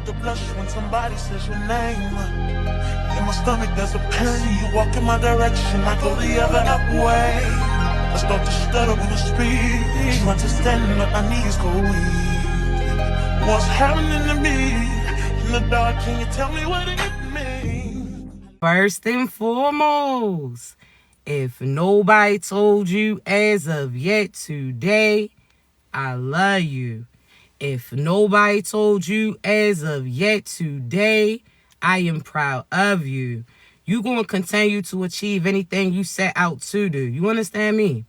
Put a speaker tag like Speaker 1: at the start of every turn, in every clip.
Speaker 1: start to blush when somebody says your name. In my stomach there's a pain. You walk in my direction, I go the other way. I start to stutter when I speak. Understanding that my knees go weak. What's happening to me in the dark? Can you tell me what it means?
Speaker 2: First and foremost, if nobody told you as of yet today, I love you. If nobody told you as of yet today, I am proud of you. You're going to continue to achieve anything you set out to do. You understand me?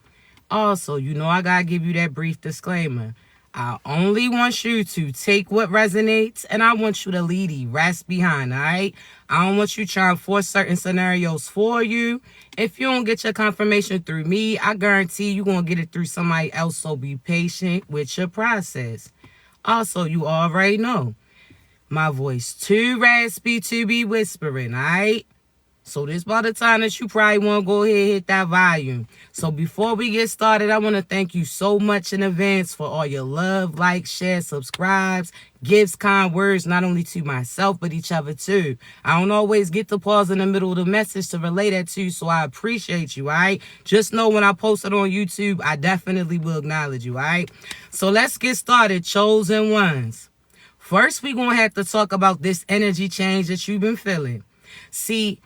Speaker 2: Also, I got to give you that brief disclaimer. I only want you to take what resonates, and I want you to leave the rest behind, all right? I don't want you trying to force certain scenarios for you. If you don't get your confirmation through me, I guarantee you're going to get it through somebody else, so be patient with your process. Also, you already know, my voice too raspy to be whispering, all right? So this by the time that you probably want to go ahead and hit that volume. So before we get started, I want to thank you so much in advance for all your love, like, share, subscribes, gifts, kind words, not only to myself, but each other too. I don't always get to pause in the middle of the message to relay that to you, so I appreciate you, all right? Just know when I post it on YouTube, I definitely will acknowledge you, all right? So let's get started, chosen ones. First, we're going to have to talk about this energy change that you've been feeling. See,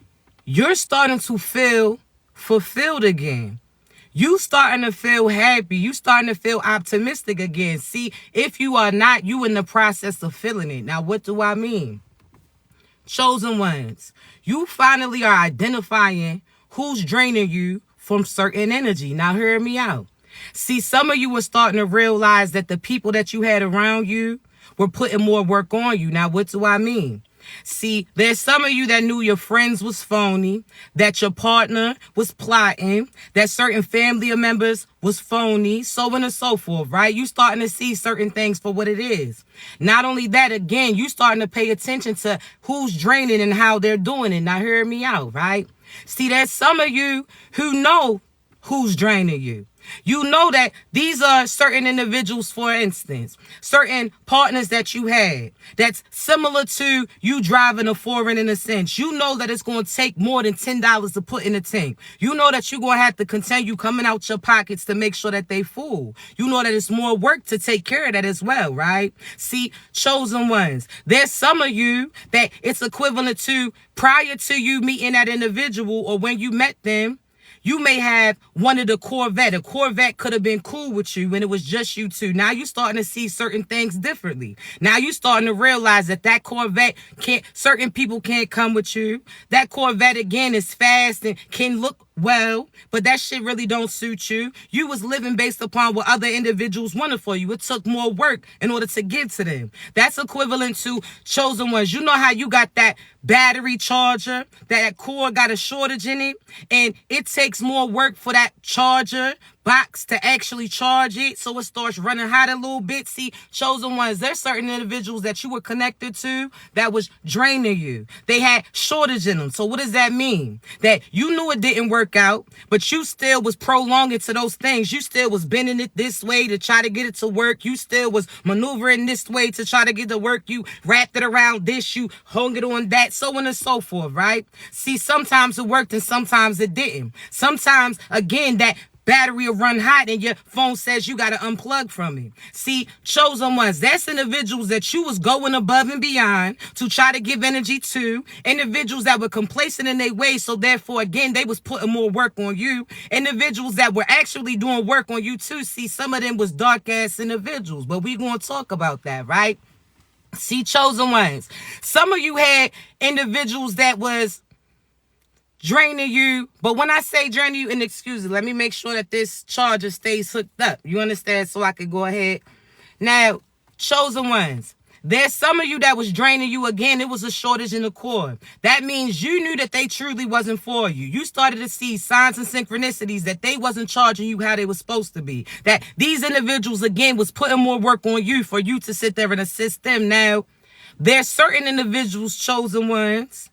Speaker 2: you're starting to feel fulfilled again. You starting to feel happy. You starting to feel optimistic again. See, if you are not, you in the process of feeling it. Now, what do I mean? Chosen ones, you finally are identifying who's draining you from certain energy. Now, hear me out. See, some of you are starting to realize that the people that you had around you were putting more work on you. Now, what do I mean? See, there's some of you that knew your friends was phony, that your partner was plotting, that certain family members was phony, so on and so forth, right? You starting to see certain things for what it is. Not only that, again, you starting to pay attention to who's draining and how they're doing it. Now, hear me out, right? See, there's some of you who know who's draining you. You know that these are certain individuals, for instance, certain partners that you had that's similar to you driving a foreign in a sense. You know that it's going to take more than $10 to put in a tank. You know that you're going to have to continue coming out your pockets to make sure that they full. You know that it's more work to take care of that as well, right? See, chosen ones, there's some of you that it's equivalent to prior to you meeting that individual or when you met them. You may have wanted a Corvette. A Corvette could have been cool with you when it was just you two. Now you're starting to see certain things differently. Now you're starting to realize that Corvette certain people can't come with you. That Corvette, again, is fast and can look well, but that shit really don't suit you. You was living based upon what other individuals wanted for you. It took more work in order to give to them. That's equivalent to chosen ones. You know how you got that battery charger, that cord got a shortage in it, and it takes more work for that charger box to actually charge it, so it starts running hot a little bit. See, chosen ones, there's certain individuals that you were connected to that was draining you. They had shortage in them. So what does that mean? That you knew it didn't work out, but you still was prolonging to those things. You still was bending it this way to try to get it to work. You still was maneuvering this way to try to get it to work. You wrapped it around this, you hung it on that, so on and so forth, right? See, sometimes it worked and sometimes it didn't. Sometimes, again, that battery will run hot and your phone says you got to unplug from it. See, chosen ones, that's individuals that you was going above and beyond to try to give energy to. Individuals that were complacent in their ways, so therefore, again, they was putting more work on you. Individuals that were actually doing work on you too. See, some of them was dark-ass individuals, but we going to talk about that, right? See, chosen ones, some of you had individuals that was draining you, but when I say draining you, and excuse me, let me make sure that this charger stays hooked up. You understand? So I can go ahead. Now, chosen ones, there's some of you that was draining you. Again, it was a shortage in the cord. That means you knew that they truly wasn't for you. You started to see signs and synchronicities that they wasn't charging you how they was supposed to be. That these individuals, again, was putting more work on you for you to sit there and assist them. Now, there's certain individuals, chosen ones,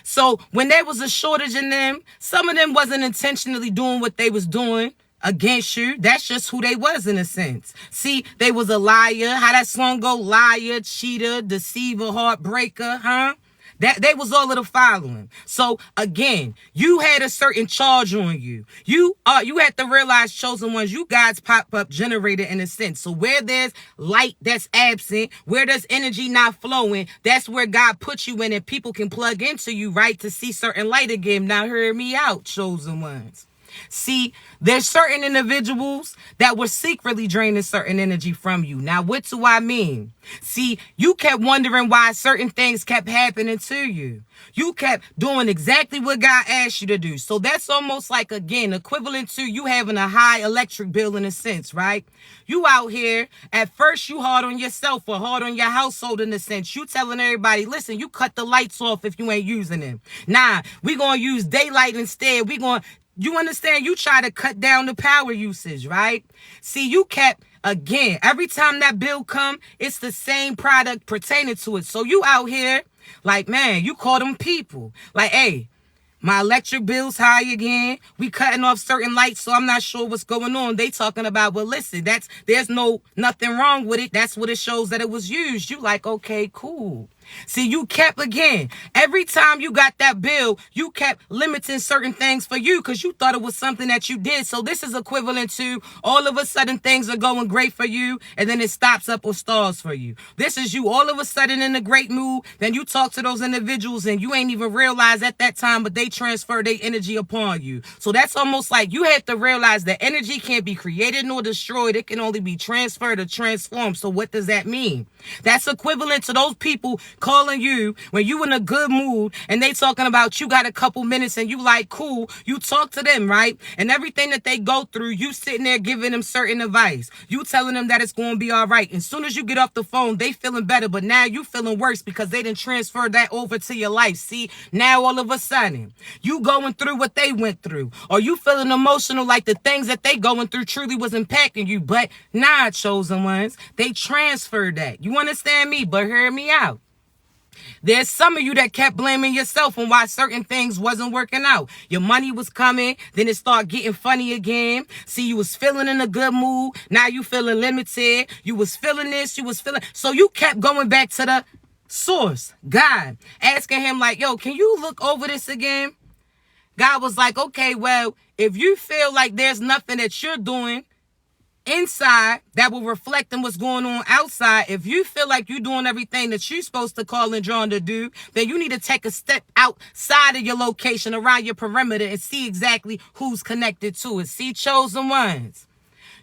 Speaker 2: so when there was a shortage in them, some of them wasn't intentionally doing what they was doing. against you. That's just who they was in a sense. See, they was a liar. How that song go? Liar, cheater, deceiver, heartbreaker, huh? That they was all of the following. So again, you had a certain charge on you. You had to realize, chosen ones, you God's pop-up generator in a sense. So where there's light that's absent, where there's energy not flowing, that's where God puts you in, and people can plug into you, right, to see certain light again. Now hear me out, chosen ones. See, there's certain individuals that were secretly draining certain energy from you. Now, what do I mean? See, you kept wondering why certain things kept happening to you. You kept doing exactly what God asked you to do. So that's almost like, again, equivalent to you having a high electric bill in a sense, right? You out here, at first you hard on yourself or hard on your household in a sense. You telling everybody, listen, you cut the lights off if you ain't using them. Nah, we going to use daylight instead. You understand? You try to cut down the power usage, right? See, you kept, again, every time that bill come, it's the same product pertaining to it. So you out here, like, man, you call them people. Like, hey, my electric bill's high again. We cutting off certain lights, so I'm not sure what's going on. They talking about, well, listen, there's nothing wrong with it. That's what it shows that it was used. You like, okay, cool. See, you kept, again, every time you got that bill, you kept limiting certain things for you because you thought it was something that you did. So this is equivalent to all of a sudden things are going great for you and then it stops up or stalls for you. This is you all of a sudden in a great mood. Then you talk to those individuals and you ain't even realize at that time, but they transfer their energy upon you. So that's almost like you have to realize that energy can't be created nor destroyed. It can only be transferred or transformed. So what does that mean? That's equivalent to those people calling you when you in a good mood and they talking about you got a couple minutes and you like, cool, you talk to them, right? And everything that they go through, you sitting there giving them certain advice. You telling them that it's going to be all right. As soon as you get off the phone, they feeling better, but now you feeling worse because they didn't transfer that over to your life. See, now all of a sudden, you going through what they went through, or you feeling emotional like the things that they going through truly was impacting you, but nah, chosen ones, they transferred that. You understand me? But hear me out. There's some of you that kept blaming yourself on why certain things wasn't working out. Your money was coming, then it started getting funny again. See, you was feeling in a good mood. Now you feeling limited. You was feeling this, you was feeling. So you kept going back to the source, God, asking him like, yo, can you look over this again? God was like, okay, well, if you feel like there's nothing that you're doing inside that will reflect on what's going on outside, if you feel like you're doing everything that you're supposed to call and drawn to do, then you need to take a step outside of your location, around your perimeter, and see exactly who's connected to it. See, chosen ones,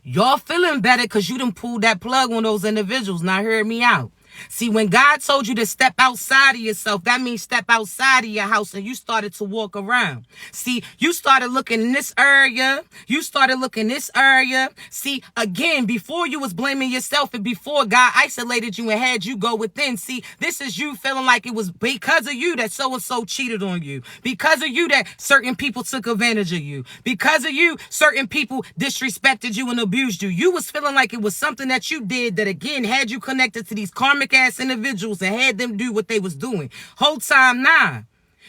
Speaker 2: y'all feeling better because you done pulled that plug on those individuals. Now hear me out. See, when God told you to step outside of yourself, that means step outside of your house and you started to walk around. See, you started looking in this area. You started looking this area. See, again, before you was blaming yourself and before God isolated you and had you go within. See, this is you feeling like it was because of you that so-and-so cheated on you. Because of you that certain people took advantage of you. Because of you, certain people disrespected you and abused you. You was feeling like it was something that you did that, again, had you connected to these karmic ass individuals and had them do what they was doing. Whole time, nah.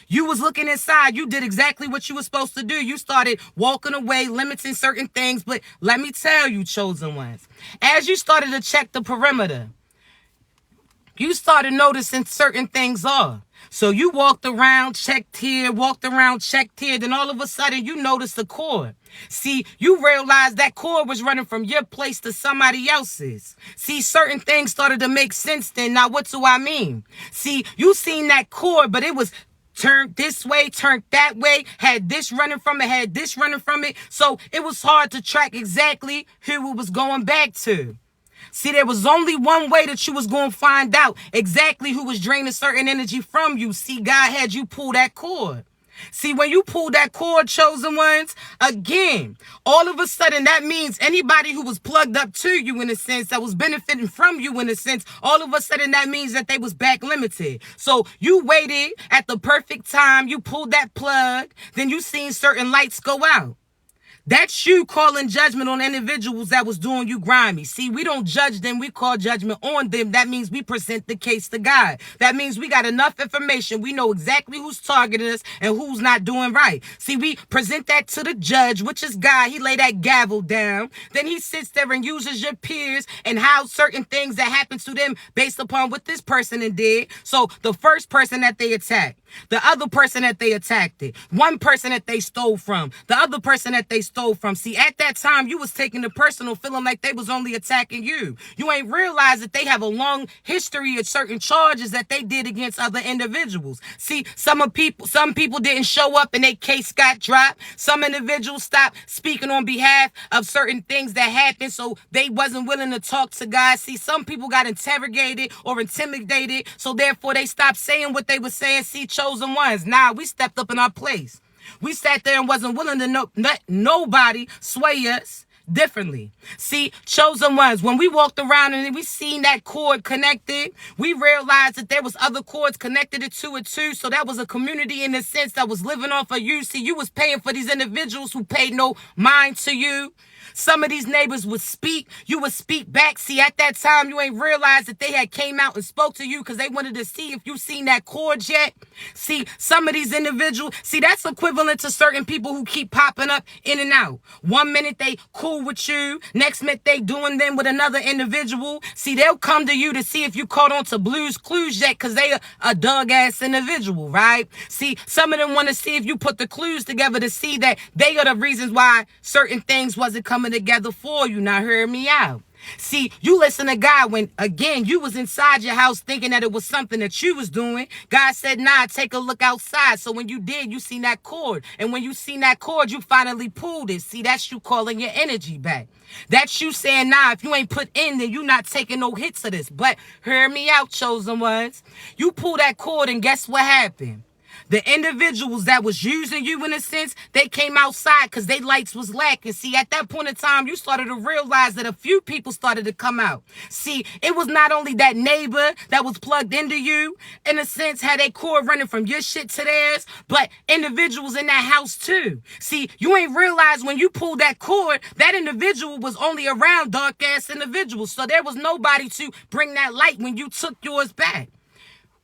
Speaker 2: You was looking inside. You did exactly what you were supposed to do. You started walking away, limiting certain things. But let me tell you, chosen ones, as you started to check the perimeter, you started noticing certain things off. So you walked around, checked here, walked around, checked here. Then all of a sudden you noticed the cord. See, you realized that cord was running from your place to somebody else's. See, certain things started to make sense then. Now, what do I mean? See, you seen that cord, but it was turned this way, turned that way, had this running from it, had this running from it. So it was hard to track exactly who it was going back to. See, there was only one way that you was going to find out exactly who was draining certain energy from you. See, God had you pull that cord. See, when you pull that cord, chosen ones, again, all of a sudden, that means anybody who was plugged up to you in a sense, that was benefiting from you in a sense, all of a sudden, that means that they was back limited. So you waited at the perfect time, you pulled that plug, then you seen certain lights go out. That's you calling judgment on individuals that was doing you grimy. See, we don't judge them. We call judgment on them. That means we present the case to God. That means we got enough information. We know exactly who's targeting us and who's not doing right. See, we present that to the judge, which is God. He lay that gavel down. Then he sits there and uses your peers and how certain things that happen to them based upon what this person did. So the first person that they attacked, the other person that they attacked it, one person that they stole from, the other person that they stole from. See, at that time, you was taking the personal, feeling like they was only attacking you. You ain't realized that they have a long history of certain charges that they did against other individuals. See, some people didn't show up and their case got dropped. Some individuals stopped speaking on behalf of certain things that happened, so they wasn't willing to talk to God. See, some people got interrogated or intimidated, so therefore they stopped saying what they were saying. See, chosen ones, we stepped up in our place. We sat there and wasn't willing to let nobody sway us differently. See, chosen ones, when we walked around and we seen that cord connected, we realized that there was other cords connected to it too. So that was a community in a sense that was living off of you. See, you was paying for these individuals who paid no mind to you. Some of these neighbors would speak. You would speak back. See, at that time, you ain't realized that they had came out and spoke to you because they wanted to see if you seen that cord yet. See, some of these individuals, see, that's equivalent to certain people who keep popping up in and out. 1 minute they cool with you. Next minute they doing them with another individual. See, they'll come to you to see if you caught on to Blue's Clues yet because they a dug-ass individual, right? See, some of them want to see if you put the clues together to see that they are the reasons why certain things wasn't coming together for you. Now, hear me out. See, you listen to God when, again, you was inside your house thinking that it was something that you was doing. God said, nah, take a look outside. So when you did, you seen that cord. And when you seen that cord, you finally pulled it. See, that's you calling your energy back. That's you saying, nah, if you ain't put in, then you not taking no hits of this. But hear me out, chosen ones. You pull that cord and guess what happened? The individuals that was using you in a sense, they came outside because their lights was lacking. See, at that point in time, you started to realize that a few people started to come out. See, it was not only that neighbor that was plugged into you, in a sense, had a cord running from your shit to theirs, but individuals in that house too. See, you ain't realized when you pulled that cord, that individual was only around dark-ass individuals. So there was nobody to bring that light when you took yours back.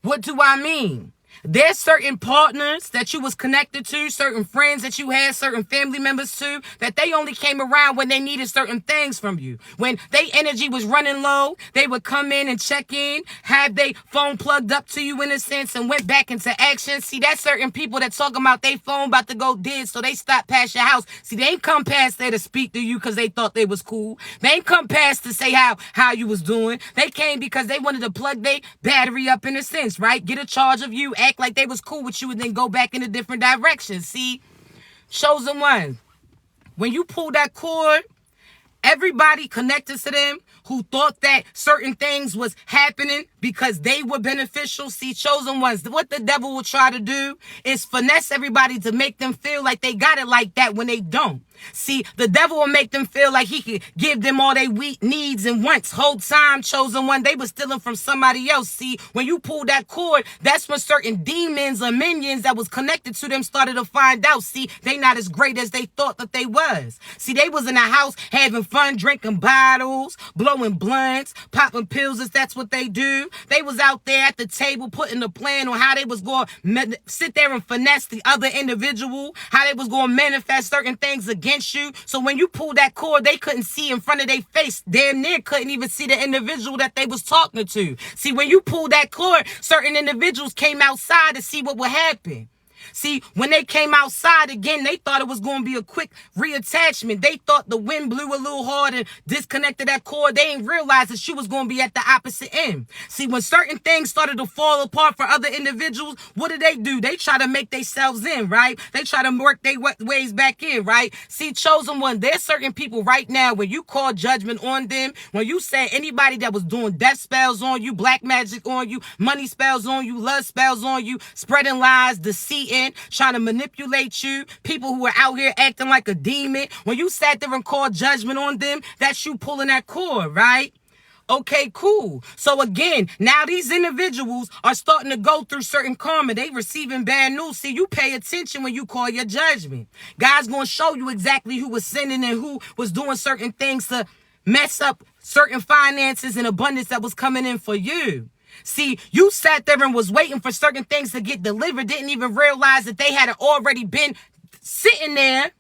Speaker 2: What do I mean? There's certain partners that you was connected to, certain friends that you had, certain family members too, that they only came around when they needed certain things from you. When their energy was running low, they would come in and check in, have their phone plugged up to you in a sense and went back into action. See, that's certain people that talking about their phone about to go dead, so they stopped past your house. See, they ain't come past there to speak to you because they thought they was cool. They ain't come past to say how you was doing. They came because they wanted to plug their battery up in a sense, right? Get a charge of you, act like they was cool with you, and then go back in a different direction. See, chosen one, when you pull that cord, everybody connected to them who thought that certain things was happening because they were beneficial. See, chosen ones, what the devil will try to do is finesse everybody to make them feel like they got it like that when they don't. See, the devil will make them feel like he could give them all their needs and wants. Whole time, chosen one, they were stealing from somebody else. See, when you pull that cord, that's when certain demons or minions that was connected to them started to find out. See, they not as great as they thought that they was. See, they was in the house having fun, drinking bottles, blowing blunts, popping pills, if that's what they do. They was out there at the table putting the plan on how they was going to sit there and finesse the other individual, how they was going to manifest certain things against you. So when you pull that cord, they couldn't see in front of their face. Damn near couldn't even see the individual that they was talking to. See, when you pull that cord, certain individuals came outside to see what would happen. See, when they came outside again, they thought it was going to be a quick reattachment. They thought the wind blew a little hard and disconnected that cord. They didn't realize that she was going to be at the opposite end. See, when certain things started to fall apart for other individuals, what do? They try to make themselves in, right? They try to work their ways back in, right? See, chosen one, there's certain people right now, when you call judgment on them, when you say anybody that was doing death spells on you, black magic on you, money spells on you, love spells on you, spreading lies, deceiving, trying to manipulate you, people who are out here acting like a demon, when you sat there and called judgment on them, that's you pulling that cord, right? Okay, cool. So again, now these individuals are starting to go through certain karma. They receiving bad news. See, you pay attention when you call your judgment. God's going to show you exactly who was sinning and who was doing certain things to mess up certain finances and abundance that was coming in for you. See, you sat there and was waiting for certain things to get delivered, didn't even realize that they had already been sitting there,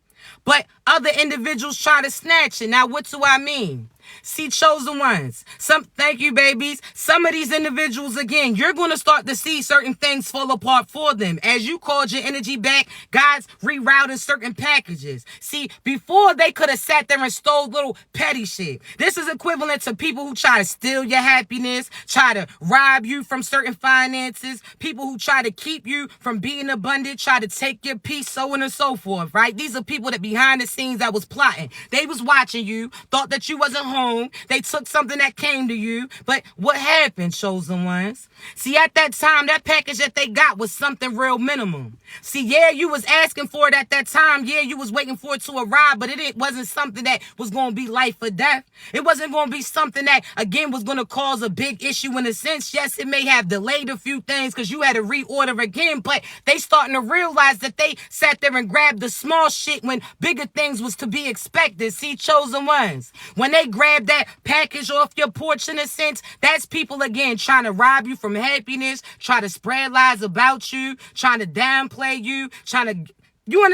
Speaker 2: but other individuals try to snatch it. Now, what do I mean? See, chosen ones. Thank you, babies. Some of these individuals, again, you're going to start to see certain things fall apart for them. As you called your energy back, God's rerouting certain packages. See, before they could have sat there and stole little petty shit. This is equivalent to people who try to steal your happiness, try to rob you from certain finances, people who try to keep you from being abundant, try to take your peace, so on and so forth, right? These are people that behind the scenes that was plotting. They was watching you, thought that you wasn't home. They took something that came to you. But what happened, chosen ones? See, at that time, that package that they got was something real minimum. See, yeah, you was asking for it at that time. Yeah, you was waiting for it to arrive, but it wasn't something that was going to be life or death. It wasn't going to be something that, again, was going to cause a big issue in a sense. Yes, it may have delayed a few things because you had to reorder again, but they starting to realize that they sat there and grabbed the small shit when bigger things was to be expected. See, chosen ones, when they grab that package off your porch in a sense, that's people, again, trying to rob you from happiness, try to spread lies about you, trying to downplay you,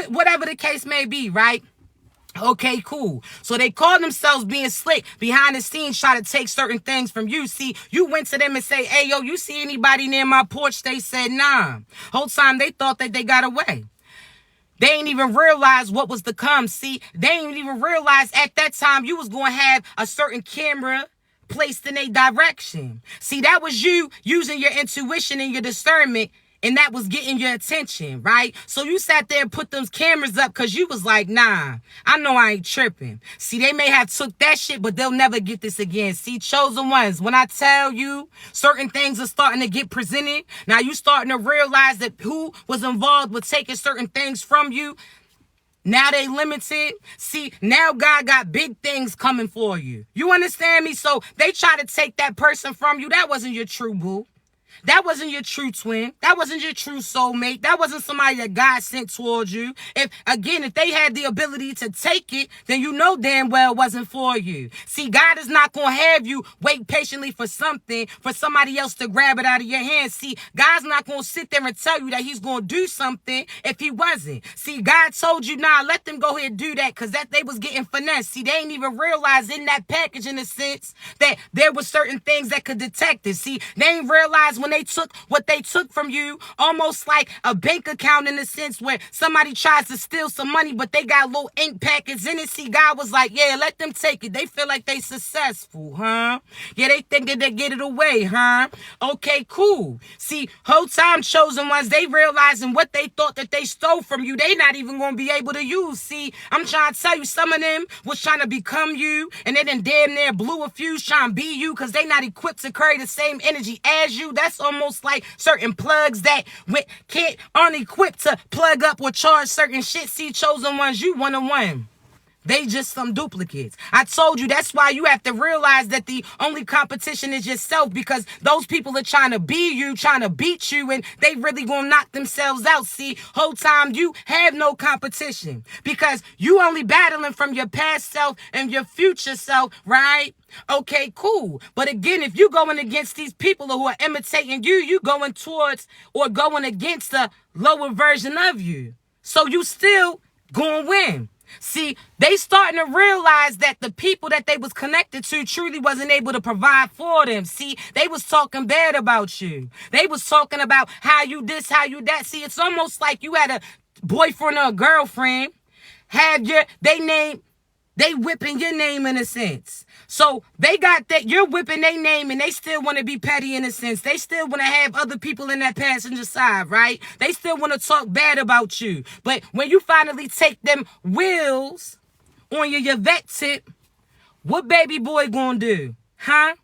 Speaker 2: whatever the case may be, right? Okay, cool. So they call themselves being slick behind the scenes, try to take certain things from you. See, you went to them and say, hey, yo, you see anybody near my porch? They said, nah. Whole time they thought that they got away. They ain't even realize what was to come. See, they ain't even realize at that time you was going to have a certain camera placed in a direction. See, that was you using your intuition and your discernment, and that was getting your attention, right? So you sat there and put those cameras up because you was like, nah, I know I ain't tripping. See, they may have took that shit, but they'll never get this again. See, chosen ones, when I tell you certain things are starting to get presented, now you starting to realize that who was involved with taking certain things from you, now they limited. See, now God got big things coming for you. You understand me? So they try to take that person from you. That wasn't your true boo. That wasn't your true twin. That wasn't your true soulmate. That wasn't somebody that God sent towards you. If they had the ability to take it, then you know damn well it wasn't for you. See, God is not going to have you wait patiently for something, for somebody else to grab it out of your hands. See, God's not going to sit there and tell you that he's going to do something if he wasn't. See, God told you, nah, let them go ahead and do that because that they was getting finessed. See, they ain't even realize in that package, in a sense, that there were certain things that could detect it. See, they ain't realize when they took what they took from you, almost like a bank account in a sense where somebody tries to steal some money, but they got little ink packets in it. See, God was like, yeah, let them take it. They feel like they successful, huh? Yeah, they think that they get it away, huh? Okay, cool. See, whole time chosen ones, they realizing what they thought that they stole from you, they not even going to be able to use. See, I'm trying to tell you, some of them was trying to become you, and they done damn near blew a fuse trying to be you because they not equipped to carry the same energy as you. That's almost like certain plugs that aren't equipped to plug up or charge certain shit. See, chosen ones, you one-on-one. They just some duplicates. I told you that's why you have to realize that the only competition is yourself, because those people are trying to be you, trying to beat you, and they really gonna knock themselves out. See, whole time you have no competition because you only battling from your past self and your future self, right? Okay, cool. But again, if you going against these people who are imitating you, you going towards or going against a lower version of you. So you still gonna win. See, they starting to realize that the people that they was connected to truly wasn't able to provide for them. See, they was talking bad about you. They was talking about how you this, how you that. See, it's almost like you had a boyfriend or a girlfriend, they whipping your name in a sense. So they got that, you're whipping their name, and they still want to be petty in a sense. They still want to have other people in that passenger side, right? They still want to talk bad about you. But when you finally take them wheels on your vet tip, what baby boy gonna do? Huh?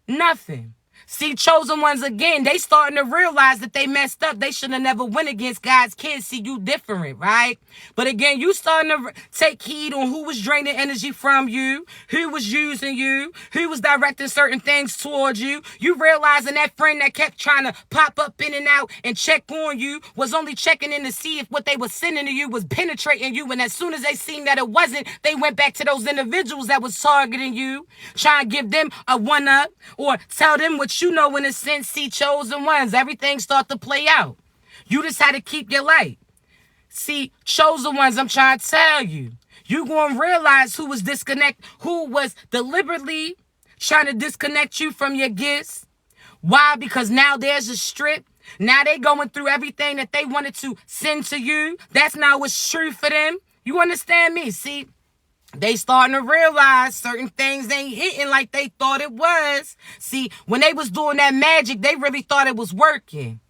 Speaker 2: Nothing. See, chosen ones again, they starting to realize that they messed up. They should have never went against God's kids. See, you different, right? But again, you starting to take heed on who was draining energy from you, who was using you, who was directing certain things towards you. You realizing that friend that kept trying to pop up in and out and check on you was only checking in to see if what they were sending to you was penetrating you. And as soon as they seen that it wasn't, they went back to those individuals that was targeting you, trying to give them a one-up or tell them what you know in a sense. See, chosen ones, everything start to play out. You just had to keep your light. See, chosen ones, I'm trying to tell you, you going to realize who was who was deliberately trying to disconnect you from your gifts. Why? Because now there's a strip. Now they going through everything that they wanted to send to you. That's not what's true for them. You understand me? See, they starting to realize certain things ain't hitting like they thought it was. See, when they was doing that magic, they really thought it was working.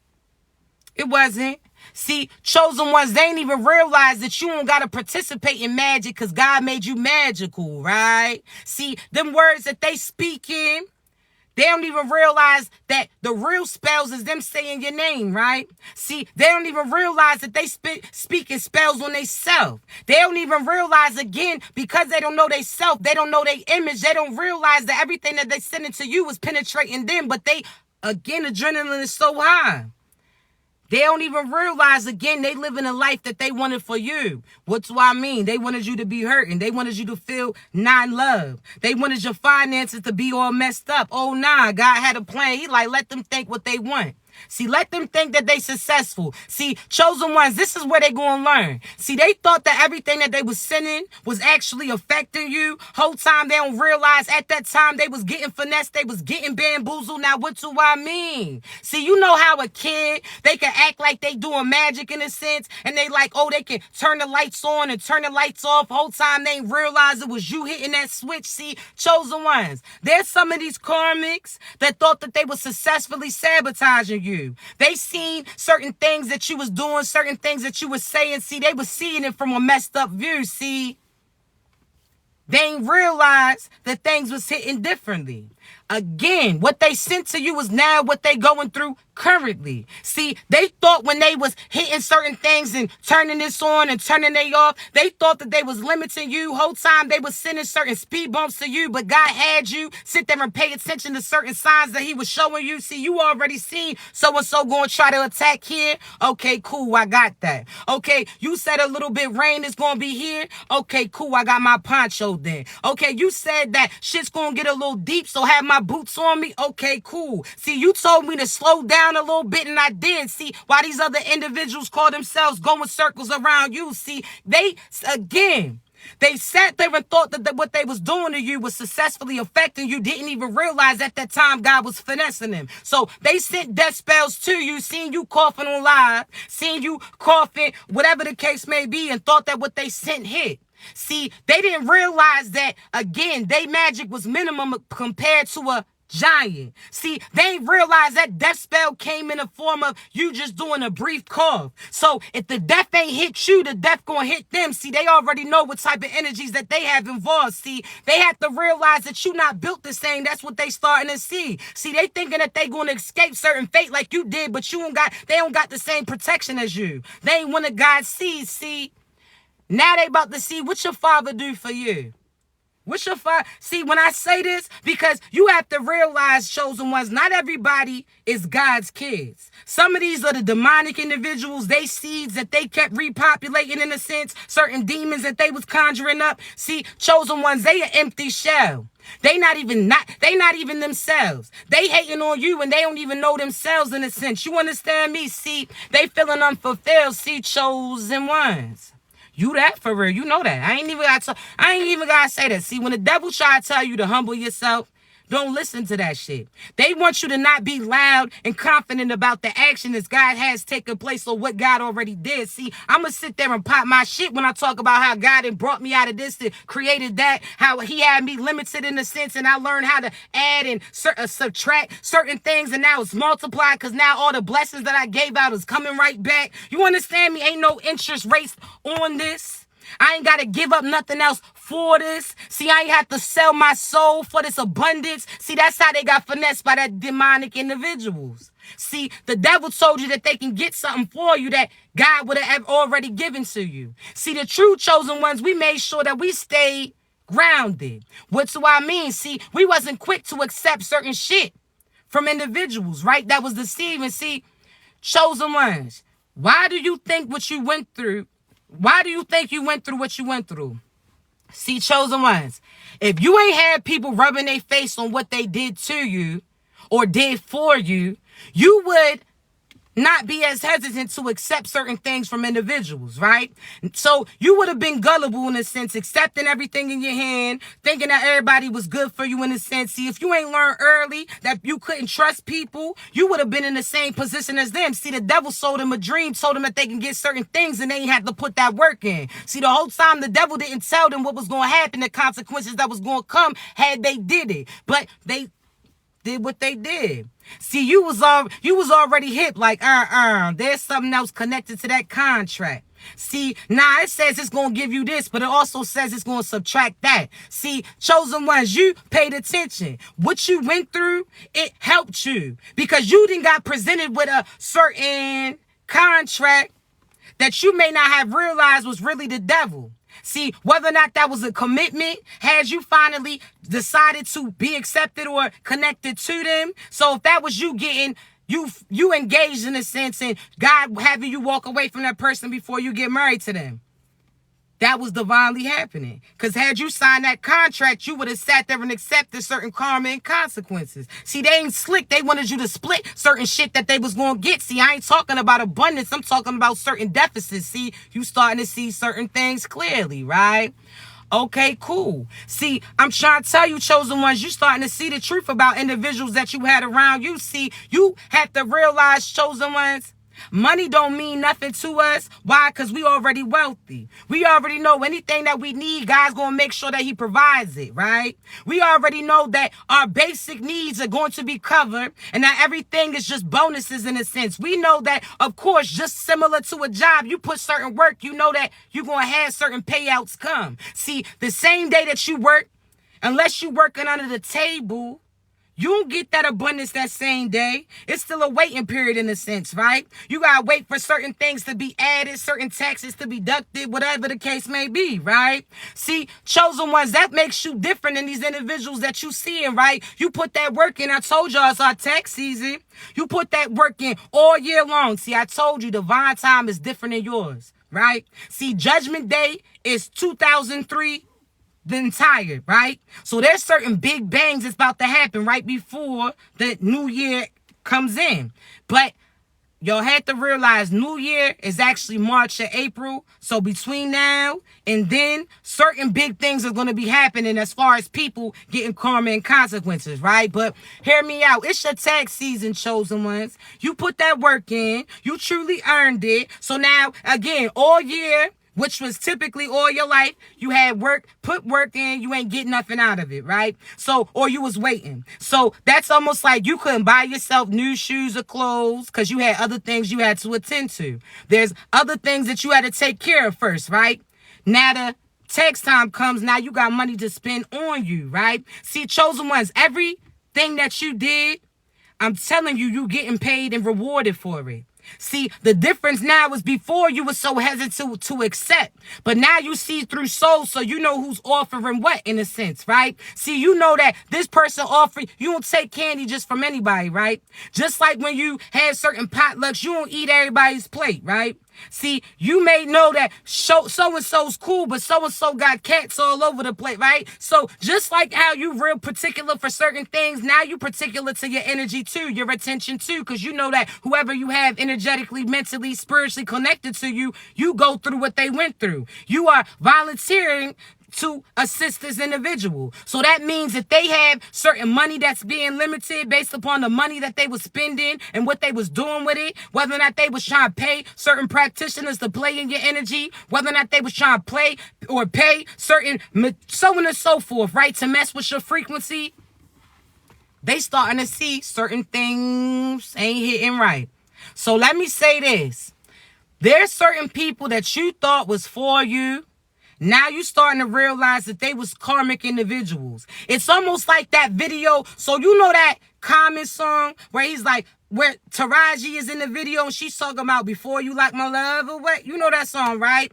Speaker 2: It wasn't. See, chosen ones, they ain't even realize that you don't got to participate in magic because God made you magical, right? See, them words that they speaking, they don't even realize that the real spells is them saying your name, right? See, they don't even realize that they speaking spells on themselves. They don't even realize, again, because they don't know they self, they don't know their image, they don't realize that everything that they sending to you is penetrating them, but they, again, adrenaline is so high. They don't even realize, again, they living a life that they wanted for you. What do I mean? They wanted you to be hurting. They wanted you to feel non-love. They wanted your finances to be all messed up. Oh, nah, God had a plan. He like, let them think what they want. See, let them think that they successful. See, chosen ones, this is where they going to learn. See, they thought that everything that they was sending was actually affecting you. Whole time they don't realize at that time they was getting finessed. They was getting bamboozled. Now, what do I mean? See, you know how a kid, they can act like they doing magic in a sense. And they like, oh, they can turn the lights on and turn the lights off. Whole time they ain't realize it was you hitting that switch. See, chosen ones, there's some of these karmics that thought that they was successfully sabotaging you. They seen certain things that you was doing, certain things that you was saying. See, they was seeing it from a messed up view. See, they ain't realized that things was hitting differently. Again, what they sent to you is now what they going through currently. See, they thought when they was hitting certain things and turning this on and turning they off, they thought that they was limiting you. Whole time they was sending certain speed bumps to you, but God had you sit there and pay attention to certain signs that he was showing you. See, you already seen so-and-so going to try to attack here. Okay, cool, I got that. Okay, you said a little bit rain is going to be here. Okay, cool, I got my poncho then. Okay, you said that shit's going to get a little deep, so have my boots on me. Okay, cool. See, you told me to slow down a little bit and I did. See, why these other individuals call themselves going circles around you. See, they, again, they sat there and thought that what they was doing to you was successfully affecting you. Didn't even realize at that time God was finessing them. So they sent death spells to you, seeing you coughing on live, seeing you coughing, whatever the case may be, and thought that what they sent hit. See, they didn't realize that, again, they magic was minimum compared to a giant. See, they ain't realized that death spell came in the form of you just doing a brief cough. So if the death ain't hit you, the death gonna hit them. See, they already know what type of energies that they have involved. See, they have to realize that you not built the same. That's what they starting to see. See, they thinking that they gonna escape certain fate like you did, but they don't got the same protection as you. They ain't one of God's seeds. See, now they about to see what your father do for you. What's your father? See, when I say this, because you have to realize, chosen ones, not everybody is God's kids. Some of these are the demonic individuals, they seeds that they kept repopulating in a sense, certain demons that they was conjuring up. See, chosen ones, they an empty shell. They not even themselves. They hating on you and they don't even know themselves in a sense. You understand me? See, they feeling unfulfilled. See, chosen ones. You that for real. You know that. I ain't even got to say that. See, when the devil try to tell you to humble yourself, don't listen to that shit. They want you to not be loud and confident about the action that God has taken place or what God already did. See, I'm going to sit there and pop my shit when I talk about how God had brought me out of this and created that, how he had me limited in a sense, and I learned how to add and subtract certain things, and now it's multiplied because now all the blessings that I gave out is coming right back. You understand me? Ain't no interest rates on this. I ain't got to give up nothing else for this. See, I ain't have to sell my soul for this abundance. See, that's how they got finessed by that demonic individuals. See, the devil told you that they can get something for you that God would have already given to you. See, the true chosen ones, we made sure that we stayed grounded. What do I mean? See, we wasn't quick to accept certain shit from individuals, right? That was deceiving. See, chosen ones, why do you think what you went through? Why do you think you went through what you went through? See, chosen ones, if you ain't had people rubbing their face on what they did to you or did for you, you would not be as hesitant to accept certain things from individuals, right? So you would have been gullible in a sense, accepting everything in your hand, thinking that everybody was good for you in a sense. See, if you ain't learned early that you couldn't trust people, you would have been in the same position as them. See, the devil sold them a dream, told them that they can get certain things and they ain't had to put that work in. See, the whole time the devil didn't tell them what was going to happen, the consequences that was going to come had they did it. But they did what they did. See, you was already hip, like, there's something else connected to that contract. See, it says it's going to give you this, but it also says it's going to subtract that. See, chosen ones, you paid attention. What you went through, it helped you because you didn't got presented with a certain contract that you may not have realized was really the devil. See, whether or not that was a commitment, had you finally decided to be accepted or connected to them. So if that was you getting, you engaged in a sense and God having you walk away from that person before you get married to them. That was divinely happening. Because had you signed that contract, you would have sat there and accepted certain karma and consequences. See, they ain't slick. They wanted you to split certain shit that they was going to get. See, I ain't talking about abundance. I'm talking about certain deficits. See, you starting to see certain things clearly, right? Okay, cool. See, I'm trying to tell you, chosen ones, you starting to see the truth about individuals that you had around you. See, you have to realize, chosen ones, money don't mean nothing to us. Why? Because we already wealthy. We already know anything that we need, God's going to make sure that he provides it, right? We already know that our basic needs are going to be covered and that everything is just bonuses in a sense. We know that, of course, just similar to a job, you put certain work, you know that you're going to have certain payouts come. See, the same day that you work, unless you're working under the table, you don't get that abundance that same day. It's still a waiting period in a sense, right? You got to wait for certain things to be added, certain taxes to be deducted, whatever the case may be, right? See, chosen ones, that makes you different than these individuals that you seeing, right? You put that work in. I told y'all it's our tax season. You put that work in all year long. See, I told you divine time is different than yours, right? See, Judgment Day is 2003. Then tired, right? So there's certain big bangs that's about to happen right before the new year comes in. But y'all had to realize New Year is actually March or April. So between now and then, certain big things are going to be happening as far as people getting karma and consequences, right? But hear me out. It's your tax season, chosen ones. You put that work in. You truly earned it. So now, again, all year, which was typically all your life, you had work, put work in, you ain't get nothing out of it, right? So, or you was waiting. So that's almost like you couldn't buy yourself new shoes or clothes because you had other things you had to attend to. There's other things that you had to take care of first, right? Now the tax time comes, now you got money to spend on you, right? See, chosen ones, everything that you did, I'm telling you, you getting paid and rewarded for it. See, the difference now is before you were so hesitant to accept, but now you see through souls, so you know who's offering what in a sense, right? See, you know that this person offering, you don't take candy just from anybody, right? Just like when you had certain potlucks, you don't eat everybody's plate, right? See, you may know that so-and-so's cool, but so-and-so got cats all over the place, right? So just like how you real particular for certain things, now you particular to your energy too, your attention too, because you know that whoever you have energetically, mentally, spiritually connected to you, you go through what they went through. You are volunteering to assist this individual. So that means that they have certain money that's being limited based upon the money that they was spending and what they was doing with it, whether or not they was trying to pay certain practitioners to play in your energy, whether or not they was trying to play or pay certain so on and so forth, right, to mess with your frequency. They starting to see certain things ain't hitting right. So let me say this. There's certain people that you thought was for you Now you starting to realize that they was karmic individuals. It's almost like that video. So you know that Common song where he's like, where Taraji is in the video and she's talking about before you like my love or what? You know that song, right?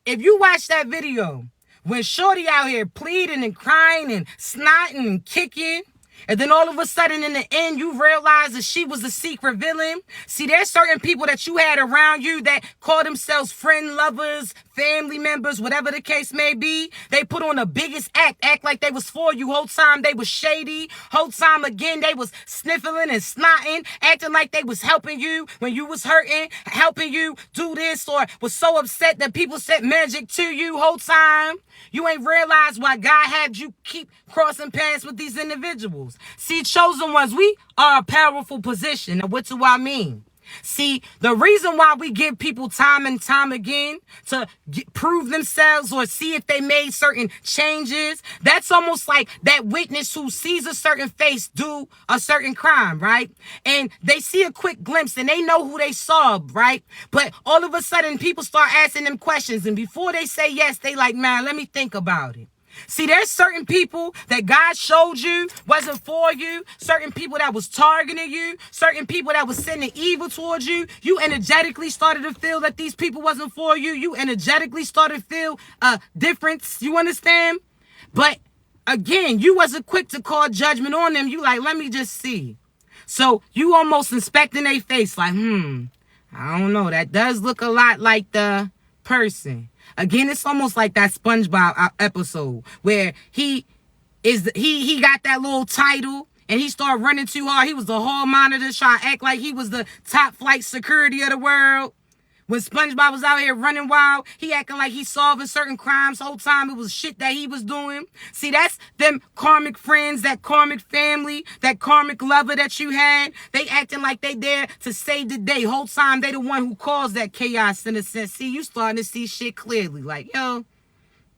Speaker 2: If you watch that video, when Shorty out here pleading and crying and snotting and kicking, and then all of a sudden in the end, you realize that she was the secret villain. See, there's certain people that you had around you that call themselves friend lovers, family members, whatever the case may be. They put on the biggest act like they was for you. Whole time they was shady. Whole time again, they was sniffling and snotting, acting like they was helping you when you was hurting, helping you do this, or was so upset that people said magic to you. Whole time you ain't realized why God had you keep crossing paths with these individuals. See, chosen ones, we are a powerful position. Now, what do I mean? See, the reason why we give people time and time again to prove themselves or see if they made certain changes, that's almost like that witness who sees a certain face do a certain crime, right? And they see a quick glimpse and they know who they saw, right? But all of a sudden, people start asking them questions. And before they say yes, they like, man, let me think about it. See, there's certain people that God showed you wasn't for you, certain people that was targeting you, certain people that was sending evil towards you. You energetically started to feel that these people wasn't for you. You energetically started to feel a difference. You understand? But again, you wasn't quick to call judgment on them. You like, let me just see. So you almost inspecting their face like, I don't know. That does look a lot like the person. Again, it's almost like that SpongeBob episode where he got that little title and he started running too hard. He was the hall monitor trying to act like he was the top flight security of the world. When SpongeBob was out here running wild, he acting like he's solving certain crimes. The whole time it was shit that he was doing. See, that's them karmic friends, that karmic family, that karmic lover that you had. They acting like they there to save the day. Whole time they the one who caused that chaos in a sense. See, you starting to see shit clearly. Like, yo,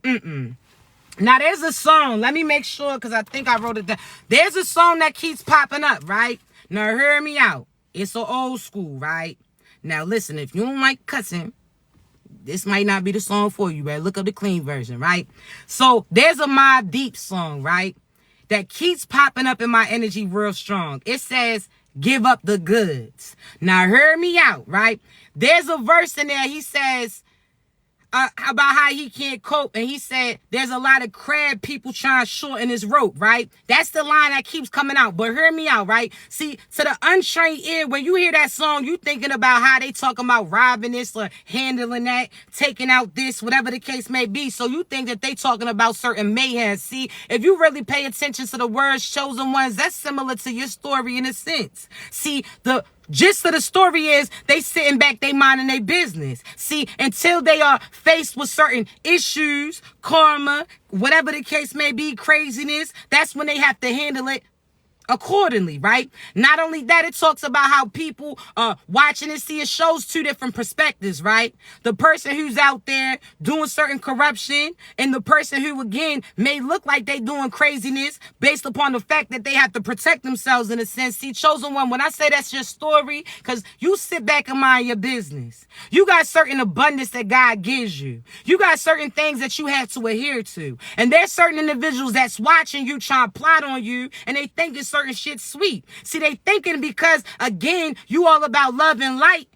Speaker 2: Now, there's a song. Let me make sure, because I think I wrote it down. There's a song that keeps popping up, right? Now, hear me out. It's an old school, right? Now, listen, if you don't like cussing, this might not be the song for you, right? Look up the clean version, right? So, there's a Mobb Deep song, right? That keeps popping up in my energy real strong. It says, give up the goods. Now, hear me out, right? There's a verse in there, he says, about how he can't cope. And he said, there's a lot of crab people trying to shorten his rope, right? That's the line that keeps coming out. But hear me out, right? See, to the untrained ear, when you hear that song, you thinking about how they talking about robbing this or handling that, taking out this, whatever the case may be. So you think that they talking about certain mayhem. See, if you really pay attention to the words chosen ones, that's similar to your story in a sense. See, the gist of the story is they sitting back, they minding their business. See, until they are faced with certain issues, karma, whatever the case may be, craziness, that's when they have to handle it accordingly, right? Not only that, it talks about how people are watching and see. It shows two different perspectives, right? The person who's out there doing certain corruption and the person who, again, may look like they doing craziness based upon the fact that they have to protect themselves in a sense. See, chosen one, when I say that's your story, because you sit back and mind your business. You got certain abundance that God gives you. You got certain things that you have to adhere to. And there's certain individuals that's watching you trying to plot on you and they think it's certain shit sweet. See, they thinking because, again, you all about love and light,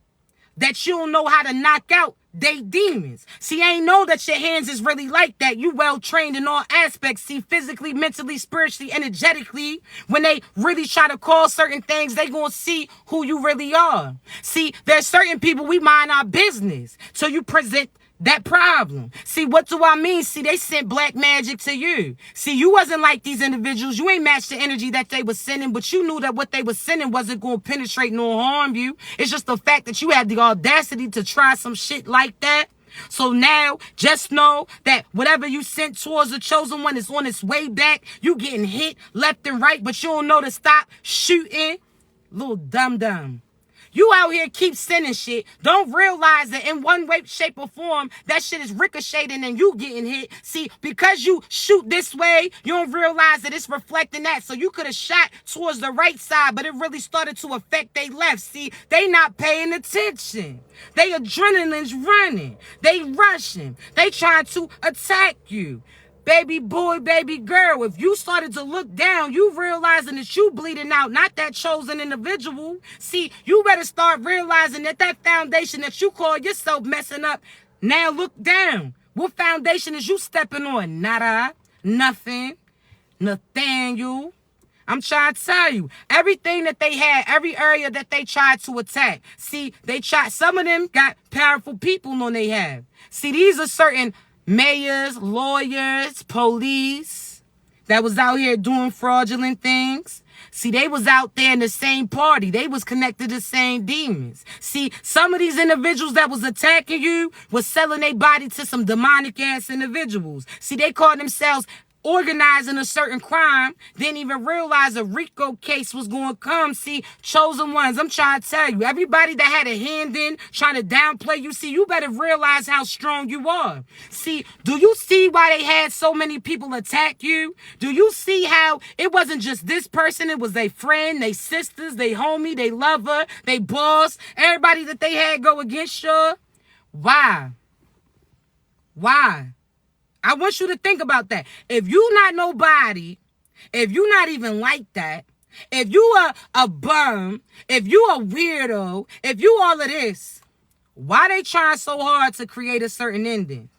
Speaker 2: that you don't know how to knock out they demons. See, I ain't know that your hands is really like that. You well trained in all aspects. See, physically, mentally, spiritually, energetically. When they really try to call certain things, they gonna see who you really are. See, there's certain people, we mind our business till you present that problem. See, what do I mean? See, they sent black magic to you. See, you wasn't like these individuals. You ain't matched the energy that they were sending, but you knew that what they were sending wasn't going to penetrate nor harm you. It's just the fact that you had the audacity to try some shit like that. So now, just know that whatever you sent towards the chosen one is on its way back. You getting hit left and right, but you don't know to stop shooting. Little dum-dum. you out here keep sending shit, don't realize that in one way, shape, or form, that shit is ricocheting and you getting hit. See, because you shoot this way, you don't realize that it's reflecting that. So you could have shot towards the right side, but it really started to affect they left. See, they not paying attention. They adrenaline's running. They rushing. They trying to attack you. Baby boy, baby girl, if you started to look down, you realizing that you bleeding out, not that chosen individual. See, you better start realizing that that foundation that you call yourself messing up, now look down. What foundation is you stepping on? Nada, nothing, Nathaniel. I'm trying to tell you, everything that they had, every area that they tried to attack. See, some of them got powerful people on they have. See, these are certain mayors, lawyers, police that was out here doing fraudulent things. See, they was out there in the same party. They was connected to the same demons. See, some of these individuals that was attacking you was selling their body to some demonic ass individuals. See, they called themselves organizing a certain crime, didn't even realize a RICO case was going to come. See, chosen ones, I'm trying to tell you, everybody that had a hand in trying to downplay you, see, you better realize how strong you are. See, do you see why they had so many people attack you? Do you see how it wasn't just this person, it was their friend, their sisters, their homie, their lover, their boss, everybody that they had go against you? Why? Why? I want you to think about that. If you not nobody, if you not even like that, if you a bum, if you a weirdo, if you all of this, why they trying so hard to create a certain ending?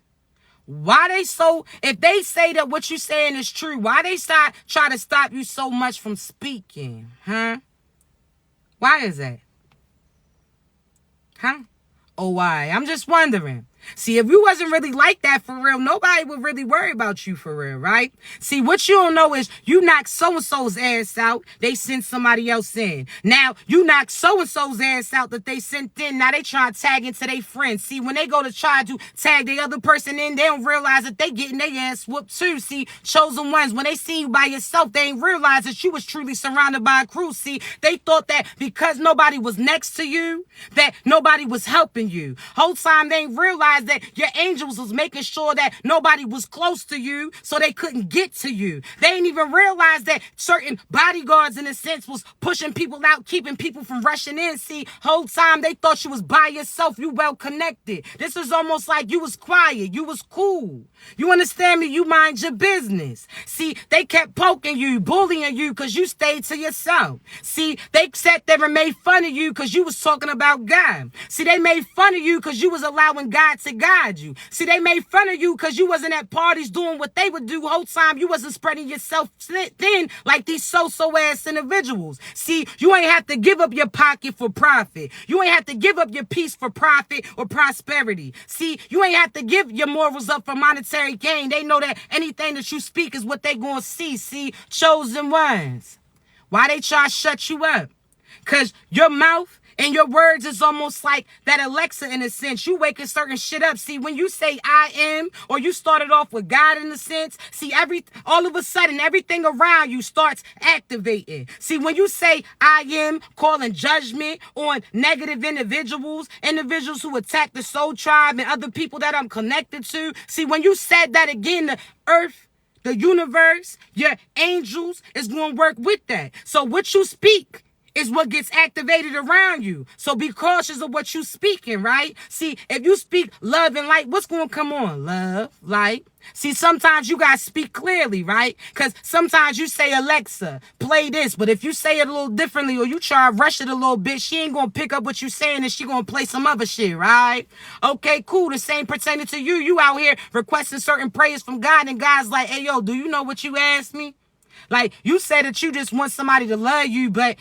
Speaker 2: Why they so, if they say that what you saying is true, why they try to stop you so much from speaking? Huh? Why is that? Huh? Oh, why? I'm just wondering. See, if you wasn't really like that for real, nobody would really worry about you for real, right? See, what you don't know is you knocked so-and-so's ass out, they sent somebody else in. Now, you knocked so-and-so's ass out that they sent in, now they try to tag into their friends. See, when they go to try to tag the other person in, they don't realize that they getting their ass whooped too. See, chosen ones, when they see you by yourself, they ain't realize that you was truly surrounded by a crew. See, they thought that because nobody was next to you, that nobody was helping you. Whole time they ain't realize that your angels was making sure that nobody was close to you so they couldn't get to you. They ain't even realize that certain bodyguards, in a sense, was pushing people out, keeping people from rushing in. See, whole time they thought you was by yourself. You well connected. This was almost like you was quiet. You was cool. You understand me? You mind your business. See, they kept poking you, bullying you because you stayed to yourself. See, they sat there and made fun of you because you was talking about God. See, they made fun of you because you was allowing God to guide you. See, they made fun of you because you wasn't at parties doing what they would do whole time. You wasn't spreading yourself thin like these so-so ass individuals. See, you ain't have to give up your pocket for profit. You ain't have to give up your peace for profit or prosperity. See, you ain't have to give your morals up for monetary gain. They know that anything that you speak is what they gonna see. See, chosen ones. Why they try to shut you up? Because your mouth and your words is almost like that Alexa in a sense. You waking certain shit up. See, when you say I am, or you started off with God in a sense, see, all of a sudden, everything around you starts activating. See, when you say I am, calling judgment on negative individuals who attack the soul tribe and other people that I'm connected to. See, when you said that again, the earth, the universe, your angels is going to work with that. So what you speak is what gets activated around you. So be cautious of what you speaking, right? See, if you speak love and light, what's going to come on? Love, light. See, sometimes you got to speak clearly, right? Because sometimes you say, Alexa, play this. But if you say it a little differently or you try to rush it a little bit, she ain't going to pick up what you saying and she going to play some other shit, right? Okay, cool. The same pertaining to you. You out here requesting certain prayers from God and God's like, hey, yo, do you know what you asked me? Like, you said that you just want somebody to love you, but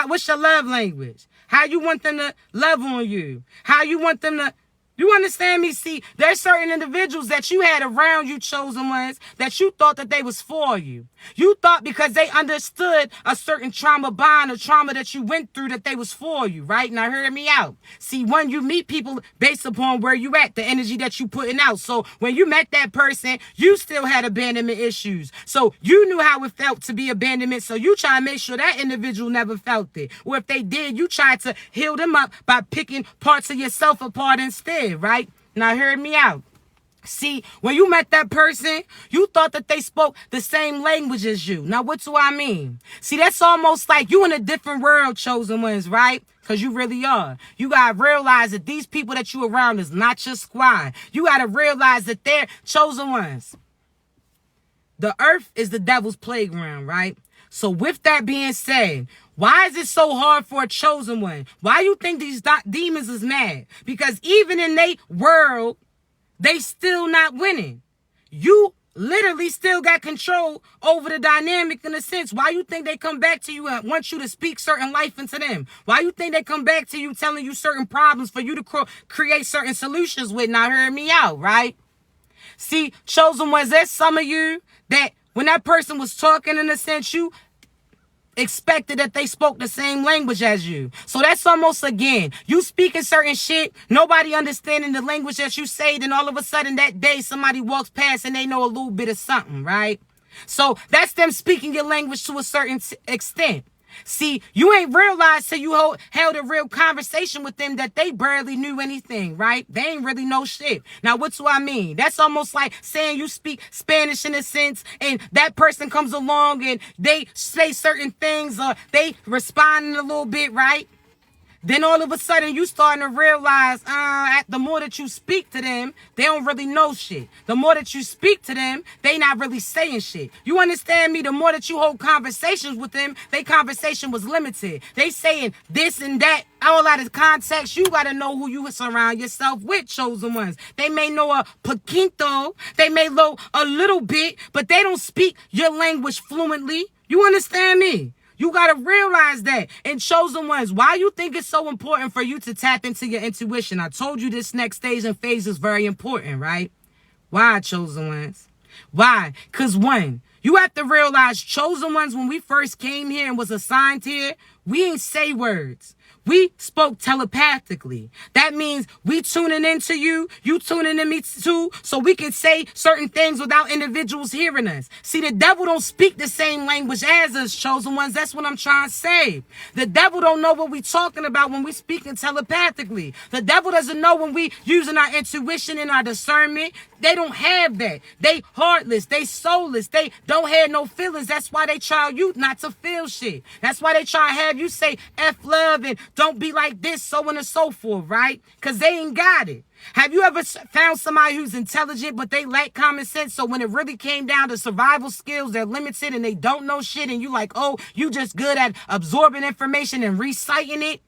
Speaker 2: what's your love language? How you want them to love on you? How you want them to You understand me? See, there's certain individuals that you had around you, chosen ones, that you thought that they was for you. You thought because they understood a certain trauma bond or trauma that you went through that they was for you, right? Now, hear me out. See, when you meet people based upon where you at, the energy that you putting out. So when you met that person, you still had abandonment issues. So you knew how it felt to be abandonment. So you try to make sure that individual never felt it. Or if they did, you tried to heal them up by picking parts of yourself apart instead, right? Now, hear me out. See, when you met that person, you thought that they spoke the same language as you. Now, what do I mean? See, that's almost like you in a different world, chosen ones, right? Because you really are. You got to realize that these people that you around is not your squad. You got to realize that they're chosen ones. The earth is the devil's playground, right? So with that being said, why is it so hard for a chosen one? Why you think these demons is mad? Because even in their world, they still not winning. You literally still got control over the dynamic in a sense. Why you think they come back to you and want you to speak certain life into them? Why you think they come back to you telling you certain problems for you to create certain solutions with? Now hear me out, right? See, chosen ones, there's some of you that when that person was talking in a sense, you expected that they spoke the same language as you. So that's almost, again, you speaking certain shit, nobody understanding the language that you say, then all of a sudden that day somebody walks past and they know a little bit of something, right? So that's them speaking your language to a certain extent. See, you ain't realized till you held a real conversation with them that they barely knew anything, right? They ain't really know shit. Now, what do I mean? That's almost like saying you speak Spanish in a sense, and that person comes along and they say certain things, or they respond a little bit, right? Then all of a sudden you starting to realize, the more that you speak to them, they don't really know shit. The more that you speak to them, they not really saying shit. You understand me? The more that you hold conversations with them, their conversation was limited. They saying this and that, all out of context. You got to know who you surround yourself with, chosen ones. They may know a poquito, they may know a little bit, but they don't speak your language fluently. You understand me? You got to realize that. And chosen ones, why you think it's so important for you to tap into your intuition? I told you this next stage and phase is very important, right? Why, chosen ones? Why? Because one, you have to realize, chosen ones, when we first came here and was assigned here, we ain't say words. We spoke telepathically. That means we tuning into you, you tuning in me too, so we can say certain things without individuals hearing us. See, the devil don't speak the same language as us, chosen ones. That's what I'm trying to say. The devil don't know what we talking about when we speaking telepathically. The devil doesn't know when we using our intuition and our discernment. They don't have that. They heartless. They soulless. They don't have no feelings. That's why they try you not to feel shit. That's why they try to have you say F love and don't be like this, so on and so forth, right? Because they ain't got it. Have you ever found somebody who's intelligent, but they lack common sense? So when it really came down to survival skills, they're limited and they don't know shit. And you like, oh, you just good at absorbing information and reciting it?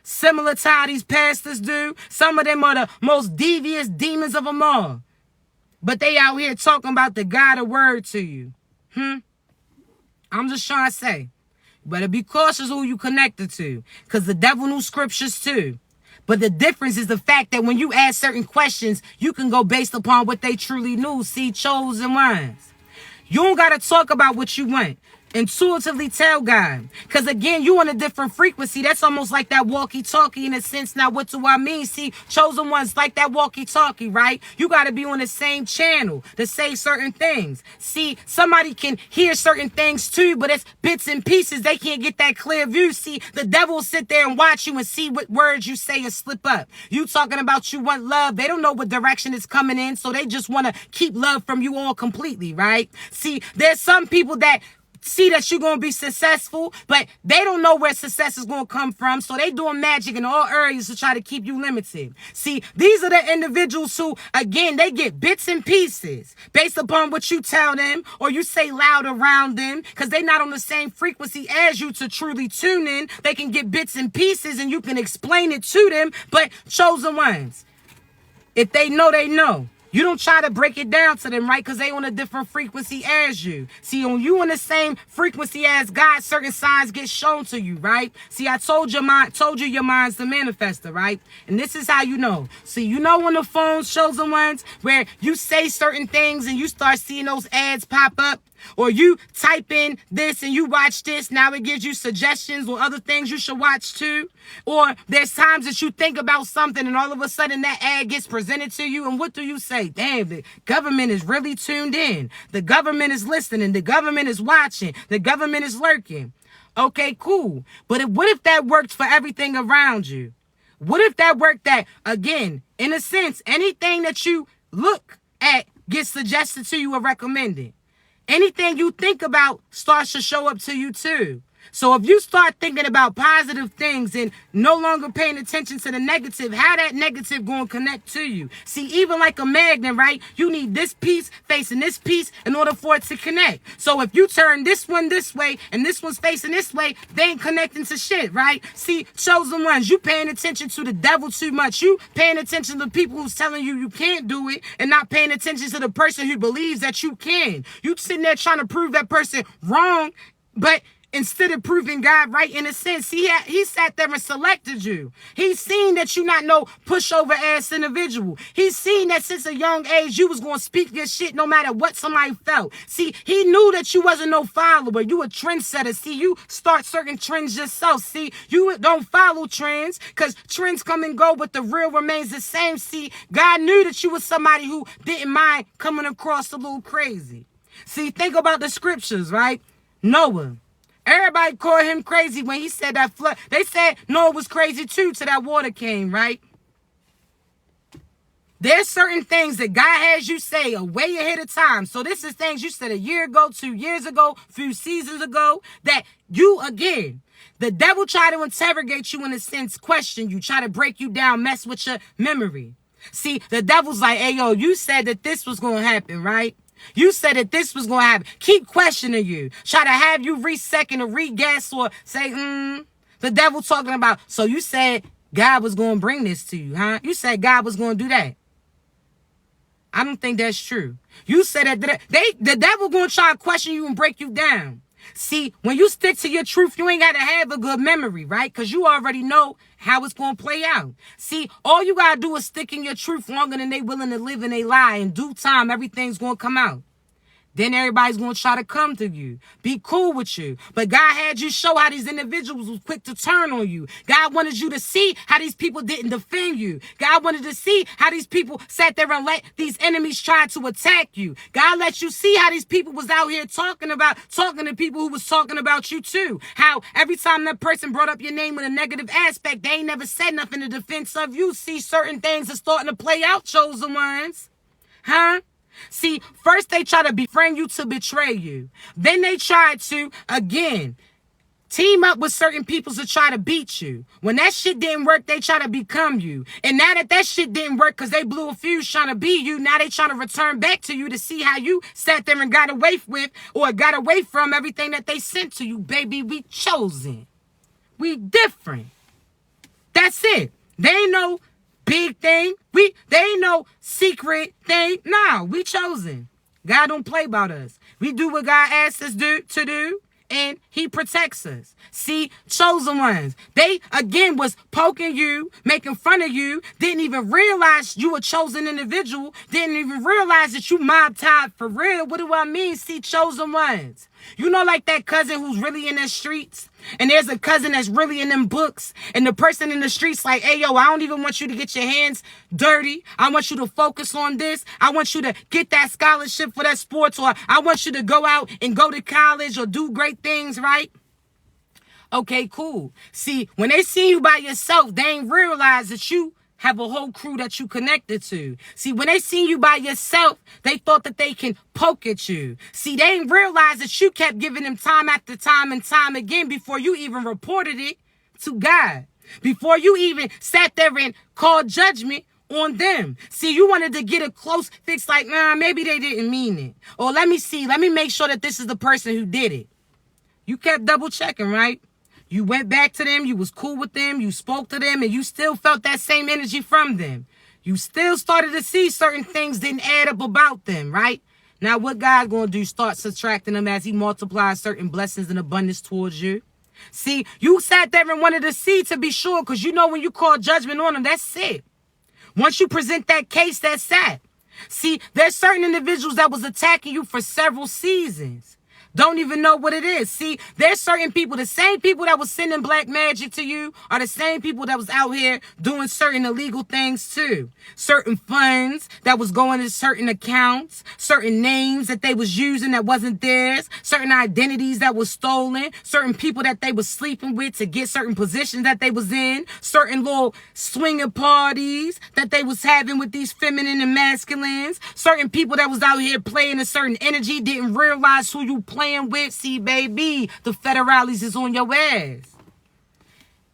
Speaker 2: Similar to how these pastors do. Some of them are the most devious demons of them all. But they out here talking about the God of word to you. I'm just trying to say. You better be cautious who you connected to. Because the devil knew scriptures too. But the difference is the fact that when you ask certain questions, you can go based upon what they truly knew. See, chosen ones. You don't got to talk about what you want. Intuitively tell God. Because again, you on a different frequency. That's almost like that walkie-talkie in a sense. Now, what do I mean? See, chosen ones like that walkie-talkie, right? You got to be on the same channel to say certain things. See, somebody can hear certain things too, but it's bits and pieces. They can't get that clear view. See, the devil will sit there and watch you and see what words you say and slip up. You talking about you want love. They don't know what direction it's coming in, so they just want to keep love from you all completely, right? See, there's some people that see that you're going to be successful, but they don't know where success is going to come from, so they doing magic in all areas to try to keep you limited. See, these are the individuals who, again, they get bits and pieces based upon what you tell them or you say loud around them, because they're not on the same frequency as you to truly tune in. They can get bits and pieces and you can explain it to them, but chosen ones, if they know, they know. You don't try to break it down to them, right? Because they on a different frequency as you. See, when you on the same frequency as God, certain signs get shown to you, right? See, I told you your mind's the manifester, right? And this is how you know. See, you know when the phone shows the ones where you say certain things and you start seeing those ads pop up? Or you type in this and you watch this, now it gives you suggestions or other things you should watch too. Or there's times that you think about something and all of a sudden that ad gets presented to you, and what do you say? Damn, the government is really tuned in. The government is listening. The government is watching. The government is lurking. Okay, cool. But what if that worked for everything around you? What if that worked that, again, in a sense, anything that you look at gets suggested to you or recommended? Anything you think about starts to show up to you too. So if you start thinking about positive things and no longer paying attention to the negative, how that negative going to connect to you? See, even like a magnet, right? You need this piece facing this piece in order for it to connect. So if you turn this one this way and this one's facing this way, they ain't connecting to shit, right? See, chosen ones, you paying attention to the devil too much. You paying attention to the people who's telling you you can't do it and not paying attention to the person who believes that you can. You sitting there trying to prove that person wrong, but instead of proving God right, in a sense, he sat there and selected you. He's seen that you not no pushover ass individual. He's seen that since a young age you was going to speak your shit no matter what somebody felt. See, he knew that you wasn't no follower. You a trendsetter. See, you start certain trends yourself. See, you don't follow trends because trends come and go, but the real remains the same. See, God knew that you was somebody who didn't mind coming across a little crazy. See, think about the scriptures, right? Noah. Everybody called him crazy when he said that flood. They said Noah was crazy too till that water came, right? There's certain things that God has you say a way ahead of time. So this is things you said a year ago, 2 years ago, a few seasons ago, that you, again, the devil try to interrogate you in a sense, question you, try to break you down, mess with your memory. See, the devil's like, hey, yo, you said that this was going to happen, right? You said that this was going to happen. Keep questioning you. Try to have you re-second or re-guess or say, the devil talking about, so you said God was going to bring this to you, huh? You said God was going to do that. I don't think that's true. You said that the devil going to try to question you and break you down. See, when you stick to your truth, you ain't got to have a good memory, right? Because you already know how it's going to play out. See, all you got to do is stick in your truth longer than they willing to live in a lie. In due time, everything's going to come out. Then everybody's going to try to come to you, be cool with you. But God had you show how these individuals was quick to turn on you. God wanted you to see how these people didn't defend you. God wanted to see how these people sat there and let these enemies try to attack you. God let you see how these people was out here talking to people who was talking about you too. How every time that person brought up your name with a negative aspect, they ain't never said nothing in defense of you. See, certain things are starting to play out, chosen ones. Huh? See, first they try to befriend you to betray you. Then they try to, again, team up with certain people to try to beat you. When that shit didn't work, they try to become you. And now that shit didn't work because they blew a fuse trying to be you, now they trying to return back to you to see how you sat there and got away with or got away from everything that they sent to you. Baby, we chosen. We different. That's it. They ain't no big thing. They ain't no secret thing. No, we chosen. God don't play about us. We do what God asks us to do, and he protects us. See, chosen ones, they again was poking you, making fun of you, didn't even realize you a chosen individual, didn't even realize that you mob tied for real. What do I mean? See, chosen ones. You know, like that cousin who's really in the streets, and there's a cousin that's really in them books, and the person in the streets like, hey, yo, I don't even want you to get your hands dirty. I want you to focus on this. I want you to get that scholarship for that sports, or I want you to go out and go to college or do great things, right? Okay, cool. See, when they see you by yourself, they ain't realize that you have a whole crew that you connected to. See, when they see you by yourself, they thought that they can poke at you. See, they didn't realize that you kept giving them time after time and time again before you even reported it to God. Before you even sat there and called judgment on them. See, you wanted to get a close fix like, nah, maybe they didn't mean it. Or let me make sure that this is the person who did it. You kept double checking, right? You went back to them, you was cool with them, you spoke to them, and you still felt that same energy from them. You still started to see certain things didn't add up about them, right? Now, what God's going to do, start subtracting them as he multiplies certain blessings and abundance towards you. See, you sat there and wanted to see to be sure, because you know when you call judgment on them, that's it. Once you present that case, that's that. See, there's certain individuals that was attacking you for several seasons. Don't even know what it is. See, there's certain people, the same people that was sending black magic to you are the same people that was out here doing certain illegal things too. Certain funds that was going to certain accounts, certain names that they was using that wasn't theirs, certain identities that was stolen, certain people that they was sleeping with to get certain positions that they was in, certain little swinging parties that they was having with these feminine and masculines, certain people that was out here playing a certain energy, didn't realize who you playing with. See, baby, the federales is on your ass.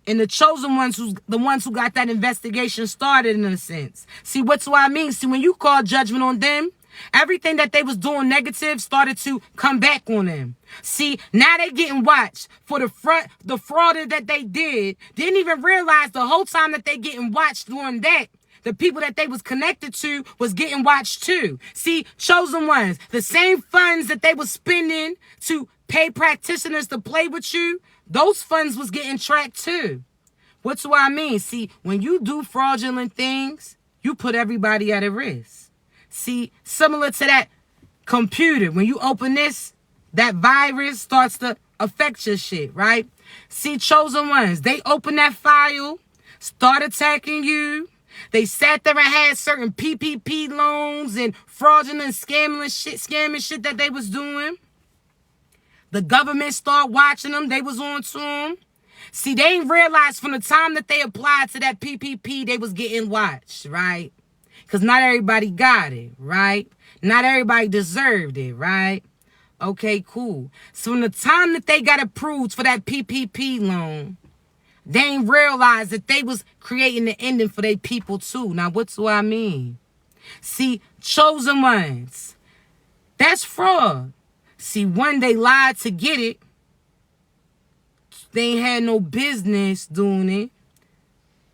Speaker 2: And the chosen ones, the ones who got that investigation started, in a sense. See, what's what I mean? See, when you call judgment on them, everything that they was doing negative started to come back on them. See, now they getting watched for the fraud that they did. Didn't even realize the whole time that they getting watched doing that. The people that they was connected to was getting watched too. See, chosen ones, the same funds that they was spending to pay practitioners to play with you, those funds was getting tracked too. What's what I mean? See, when you do fraudulent things, you put everybody at a risk. See, similar to that computer, when you open this, that virus starts to affect your shit, right? See, chosen ones, they open that file, start attacking you. They sat there and had certain PPP loans and fraudulent scamming shit that they was doing. The government started watching them. They was on to them. See, they didn't realize from the time that they applied to that PPP, they was getting watched, right? Because not everybody got it, right? Not everybody deserved it, right? Okay, cool. So from the time that they got approved for that PPP loan, they ain't realize that they was creating the ending for their people too. Now, what's what I mean? See, chosen ones, that's fraud. See, one, they lied to get it. They ain't had no business doing it.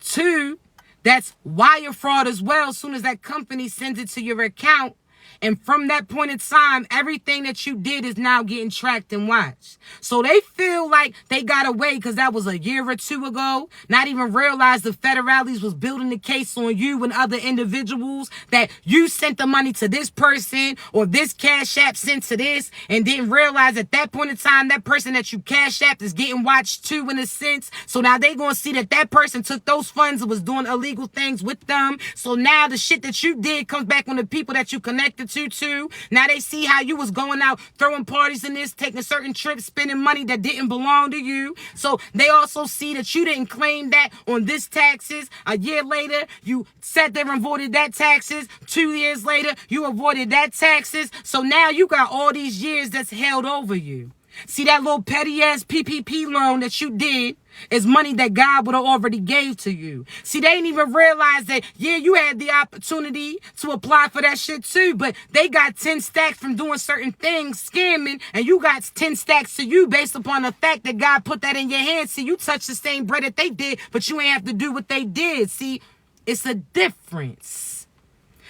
Speaker 2: Two, that's wire fraud as well. As soon as that company sends it to your account, and from that point in time, everything that you did is now getting tracked and watched. So they feel like they got away because that was a year or two ago. Not even realize the federales was building the case on you and other individuals that you sent the money to this person or this cash app sent to this, and didn't realize at that point in time that person that you cash apped is getting watched too, in a sense. So now they going to see that that person took those funds and was doing illegal things with them. So now the shit that you did comes back on the people that you connected to. Now they see how you was going out, throwing parties in this, taking certain trips, spending money that didn't belong to you. So they also see that you didn't claim that on this taxes. A year later, you sat there and avoided that taxes. 2 years later, you avoided that taxes. So now you got all these years that's held over you. See, that little petty ass PPP loan that you did is money that God would have already gave to you. See, they didn't even realize that, yeah, you had the opportunity to apply for that shit too, but they got 10 stacks from doing certain things, scamming, and you got 10 stacks to you based upon the fact that God put that in your hand. See, you touched the same bread that they did, but you ain't have to do what they did. See, it's a difference.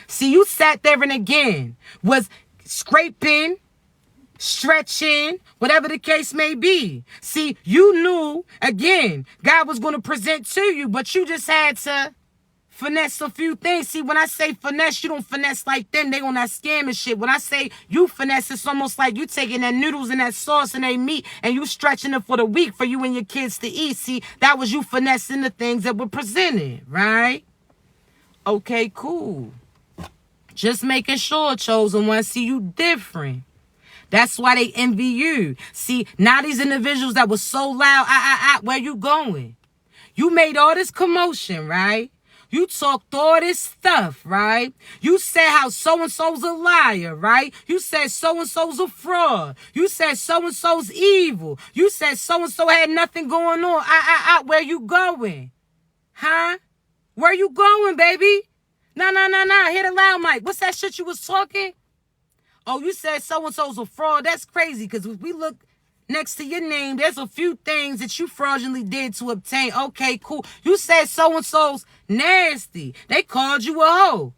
Speaker 2: See, you sat there and again was scraping, stretching, whatever the case may be. See, you knew, again, God was going to present to you, but you just had to finesse a few things. See, when I say finesse, you don't finesse like them. They on that scamming shit. When I say you finesse, it's almost like you taking that noodles and that sauce and that meat and you stretching it for the week for you and your kids to eat. See, that was you finessing the things that were presented, right? Okay, cool. Just making sure, chosen one, see you different. That's why they envy you. See, now these individuals that were so loud, where you going? You made all this commotion, right? You talked all this stuff, right? You said how so-and-so's a liar, right? You said so-and-so's a fraud. You said so-and-so's evil. You said so-and-so had nothing going on. Where you going? Huh? Where you going, baby? Nah. Hit a loud mic. What's that shit you was talking? Oh, you said so-and-so's a fraud. That's crazy, because if we look next to your name, there's a few things that you fraudulently did to obtain. Okay, cool. You said so-and-so's Nasty. They called you a hoe.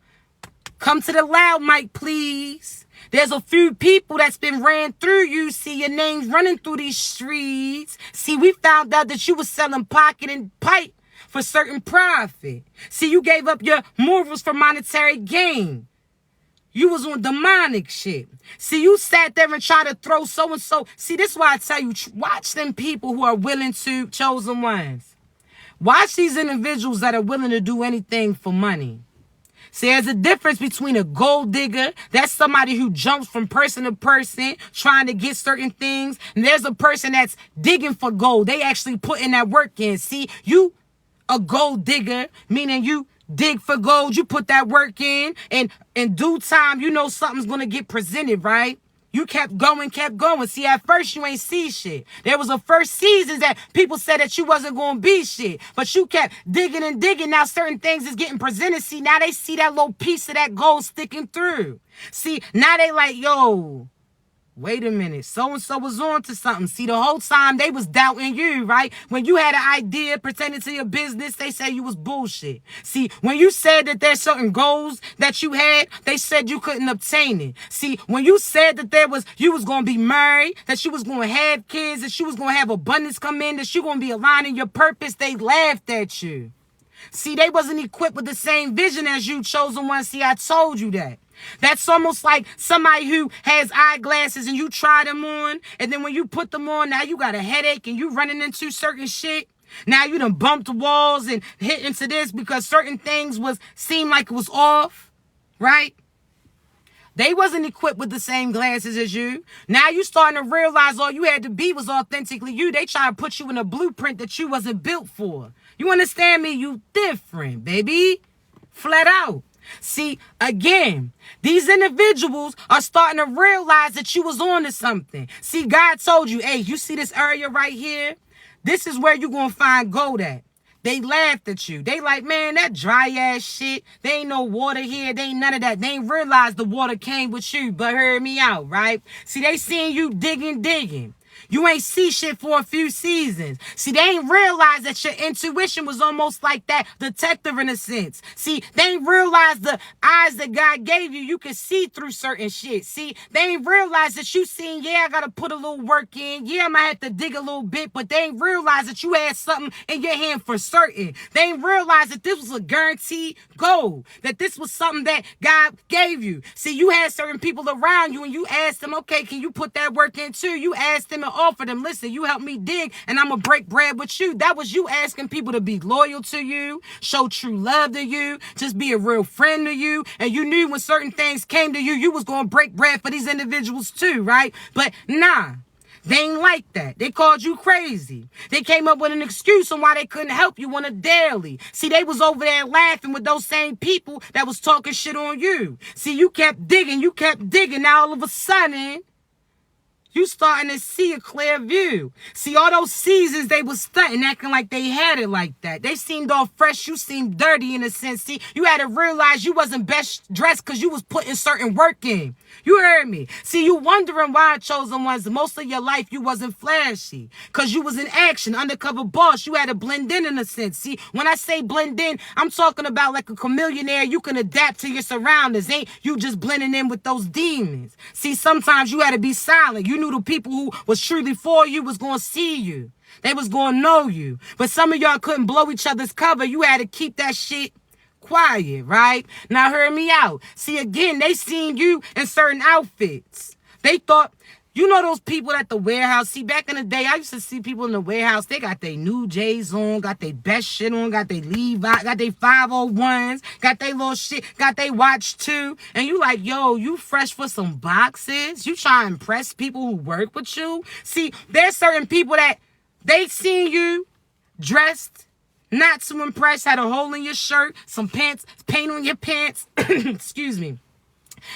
Speaker 2: Come to the loud mic, please. There's a few people that's been ran through you. See your names running through these streets. See, we found out that you was selling pocket and pipe for certain profit. See, you gave up your morals for monetary gain. You was on demonic shit. See, you sat there and tried to throw so-and-so. See, this is why I tell you, watch them people who are willing to, chosen ones. Watch these individuals that are willing to do anything for money. See, there's a difference between a gold digger, that's somebody who jumps from person to person trying to get certain things, and there's a person that's digging for gold. They actually putting that work in. See, you a gold digger, meaning you dig for gold, you put that work in, and in due time, you know something's going to get presented, right? You kept going. See, at first you ain't see shit. There was a first season that people said that you wasn't going to be shit. But you kept digging and digging. Now certain things is getting presented. See, now they see that little piece of that gold sticking through. See, now they like, yo, wait a minute. So-and-so was on to something. See, the whole time they was doubting you, right? When you had an idea pertaining to your business, they said you was bullshit. See, when you said that there's certain goals that you had, they said you couldn't obtain it. See, when you said that you was going to be married, that you was going to have kids, that you was going to have abundance come in, that you going to be aligning your purpose, they laughed at you. See, they wasn't equipped with the same vision as you, chosen one. See, I told you that. That's almost like somebody who has eyeglasses and you try them on, and then when you put them on, now you got a headache and you running into certain shit. Now you done bumped the walls and hit into this because certain things seemed like it was off, right? They wasn't equipped with the same glasses as you. Now you starting to realize all you had to be was authentically you. They try to put you in a blueprint that you wasn't built for. You understand me? You different, baby. Flat out. See, again, these individuals are starting to realize that you was on to something. See, God told you, hey, you see this area right here? This is where you're going to find gold at. They laughed at you. They like, man, that dry ass shit. There ain't no water here. They ain't none of that. They ain't realized the water came with you, but heard me out, right? See, they seeing you digging. You ain't see shit for a few seasons. See, they ain't realize that your intuition was almost like that detective in a sense. See, they ain't realize the eyes that God gave you. You can see through certain shit. See, they ain't realize that you seen, yeah, I got to put a little work in. Yeah, I might have to dig a little bit, but they ain't realize that you had something in your hand for certain. They ain't realize that this was a guaranteed goal, that this was something that God gave you. See, you had certain people around you and you asked them, okay, can you put that work in too? You asked them and offer them, listen, you help me dig and I'm gonna break bread with you. That was you asking people to be loyal to you, show true love to you, just be a real friend to you. And you knew when certain things came to you, you was gonna break bread for these individuals too, right? But nah, they ain't like that. They called you crazy. They came up with an excuse on why they couldn't help you on a daily. See, they was over there laughing with those same people that was talking shit on you. See, you kept digging. Now all of a sudden, you starting to see a clear view. See, all those seasons they was stunting, acting like they had it like that. They seemed all fresh. You seemed dirty in a sense. See, you had to realize you wasn't best dressed because you was putting certain work in. You heard me. See, you wondering why, chosen ones, most of your life you wasn't flashy because you was in action, undercover boss. You had to blend in a sense. See, when I say blend in, I'm talking about like a chameleon. You can adapt to your surroundings. Ain't you just blending in with those demons. See, sometimes you had to be silent. You knew the people who was truly for you was going to see you. They was going to know you. But some of y'all couldn't blow each other's cover. You had to keep that shit quiet, right? Now, hear me out. See, again, they seen you in certain outfits. They thought, you know those people at the warehouse? See, back in the day, I used to see people in the warehouse. They got their new J's on, got their best shit on, got their Levi, got their 501s, got their little shit, got their watch too. And you like, yo, you fresh for some boxes? You try to impress people who work with you? See, there's certain people that they seen you dressed not to impress, had a hole in your shirt, some pants, paint on your pants, excuse me.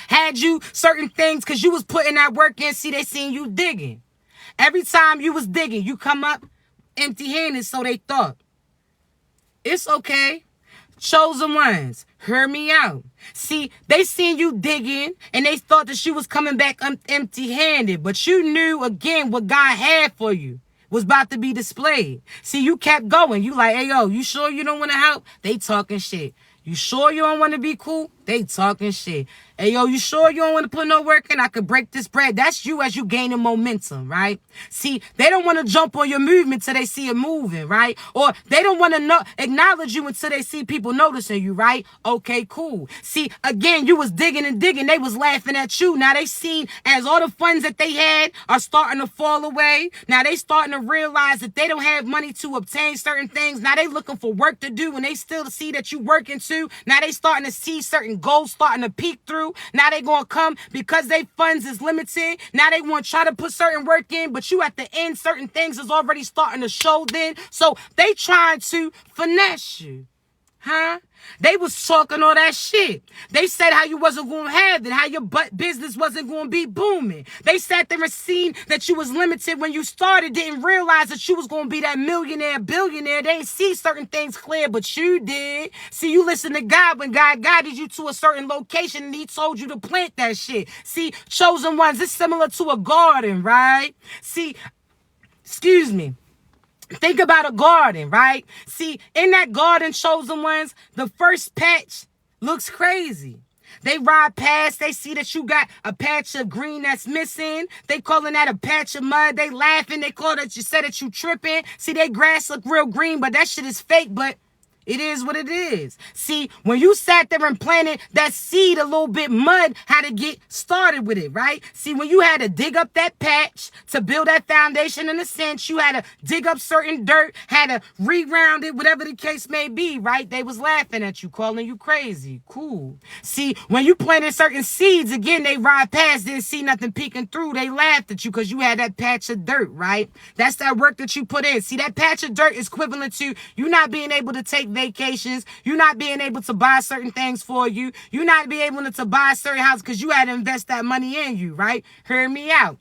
Speaker 2: Had you certain things because you was putting that work in. See, they seen you digging. Every time you was digging, you come up empty-handed, so they thought. It's okay. Chosen ones, hear me out. See, they seen you digging, and they thought that you was coming back empty-handed. But you knew, again, what God had for you. was about to be displayed. See, you kept going. You like, hey, yo, you sure you don't want to help? They talking shit. You sure you don't want to be cool? They talking shit. Hey, yo, you sure you don't want to put no work in? I could break this bread. That's you as you gaining momentum, right? See, they don't want to jump on your movement till they see it moving, right? Or they don't want to acknowledge you until they see people noticing you, right? Okay, cool. See, again, you was digging and digging. They was laughing at you. Now they seen as all the funds that they had are starting to fall away. Now they starting to realize that they don't have money to obtain certain things. Now they looking for work to do and they still see that you working too. Now they starting to see certain goals starting to peek through. Now they gonna come because they funds is limited. Now they want to try to put certain work in, but you at the end, certain things is already starting to show then. So they trying to finesse you. Huh? They was talking all that shit. They said how you wasn't going to have it, how your business wasn't going to be booming. They sat there and seen that you was limited when you started, didn't realize that you was going to be that millionaire, billionaire. They didn't see certain things clear, but you did. See, you listen to God when God guided you to a certain location and he told you to plant that shit. See, chosen ones, it's similar to a garden, right? See, excuse me. Think about a garden, right? See, in that garden, chosen ones, the first patch looks crazy. They ride past, they see that you got a patch of green that's missing. They calling that a patch of mud. They laughing, they call that you said that you tripping. See, they grass look real green, but that shit is fake, but it is what it is. See, when you sat there and planted that seed a little bit, mud had to get started with it, right? See, when you had to dig up that patch to build that foundation in a sense, you had to dig up certain dirt, had to re-round it, whatever the case may be, right? They was laughing at you, calling you crazy. Cool. See, when you planted certain seeds, again, they ride past, didn't see nothing peeking through. They laughed at you because you had that patch of dirt, right? That's that work that you put in. See, that patch of dirt is equivalent to you not being able to take vacations, you not being able to buy certain things for you, you not being able to buy certain houses because you had to invest that money in you, right? Hear me out.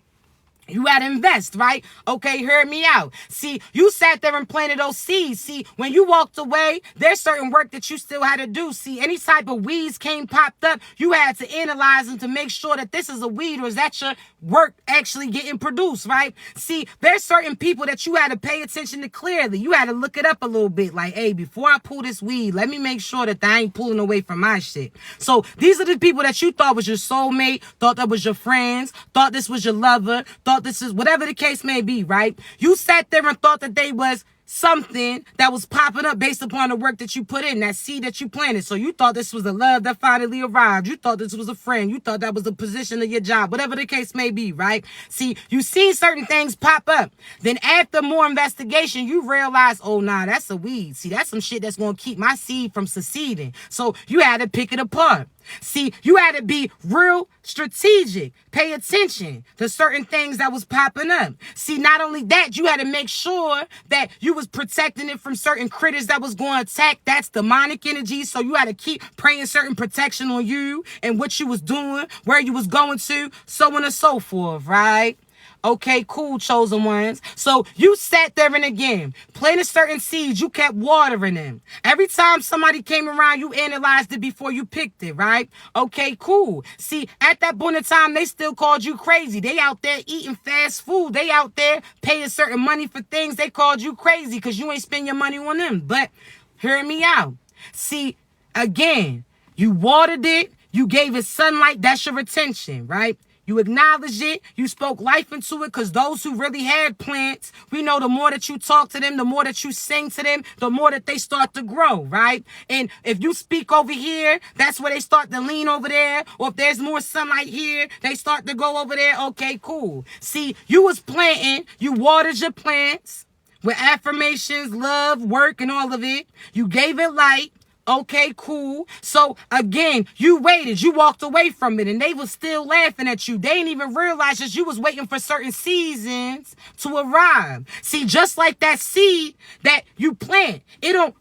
Speaker 2: You had to invest, right? Okay, hear me out. See, you sat there and planted those seeds. See, when you walked away, there's certain work that you still had to do. See, any type of weeds popped up, you had to analyze them to make sure that this is a weed or is that your work actually getting produced, right? See, there's certain people that you had to pay attention to clearly. You had to look it up a little bit. Like, hey, before I pull this weed, let me make sure that I ain't pulling away from my shit. So these are the people that you thought was your soulmate, thought that was your friends, thought this was your lover, thought this is whatever the case may be, right? You sat there and thought that they was something that was popping up based upon the work that you put in, that seed that you planted. So you thought this was the love that finally arrived. You thought this was a friend. You thought that was the position of your job, whatever the case may be, right? See, you see certain things pop up. Then after more investigation, you realize, oh, nah, that's a weed. See, that's some shit that's going to keep my seed from succeeding. So you had to pick it apart. See, you had to be real strategic. Pay attention to certain things that was popping up. See, not only that, you had to make sure that you was protecting it from certain critters that was going to attack. That's demonic energy. So you had to keep praying certain protection on you and what you was doing, where you was going to, so on and so forth, right? Okay, cool, chosen ones. So you sat there and again, planted certain seeds, you kept watering them. Every time somebody came around, you analyzed it before you picked it, right? Okay, cool. See, at that point in time, they still called you crazy. They out there eating fast food. They out there paying certain money for things. They called you crazy because you ain't spend your money on them. But hear me out. See, again, you watered it. You gave it sunlight. That's your attention, right? You acknowledged it. You spoke life into it because those who really had plants, we know the more that you talk to them, the more that you sing to them, the more that they start to grow, right? And if you speak over here, that's where they start to lean over there. Or if there's more sunlight here, they start to go over there. Okay, cool. See, you was planting. You watered your plants with affirmations, love, work, and all of it. You gave it light. Okay, cool. So again, you waited, you walked away from it, and they was still laughing at you. They didn't even realize that you was waiting for certain seasons to arrive. See, just like that seed that you plant, it don't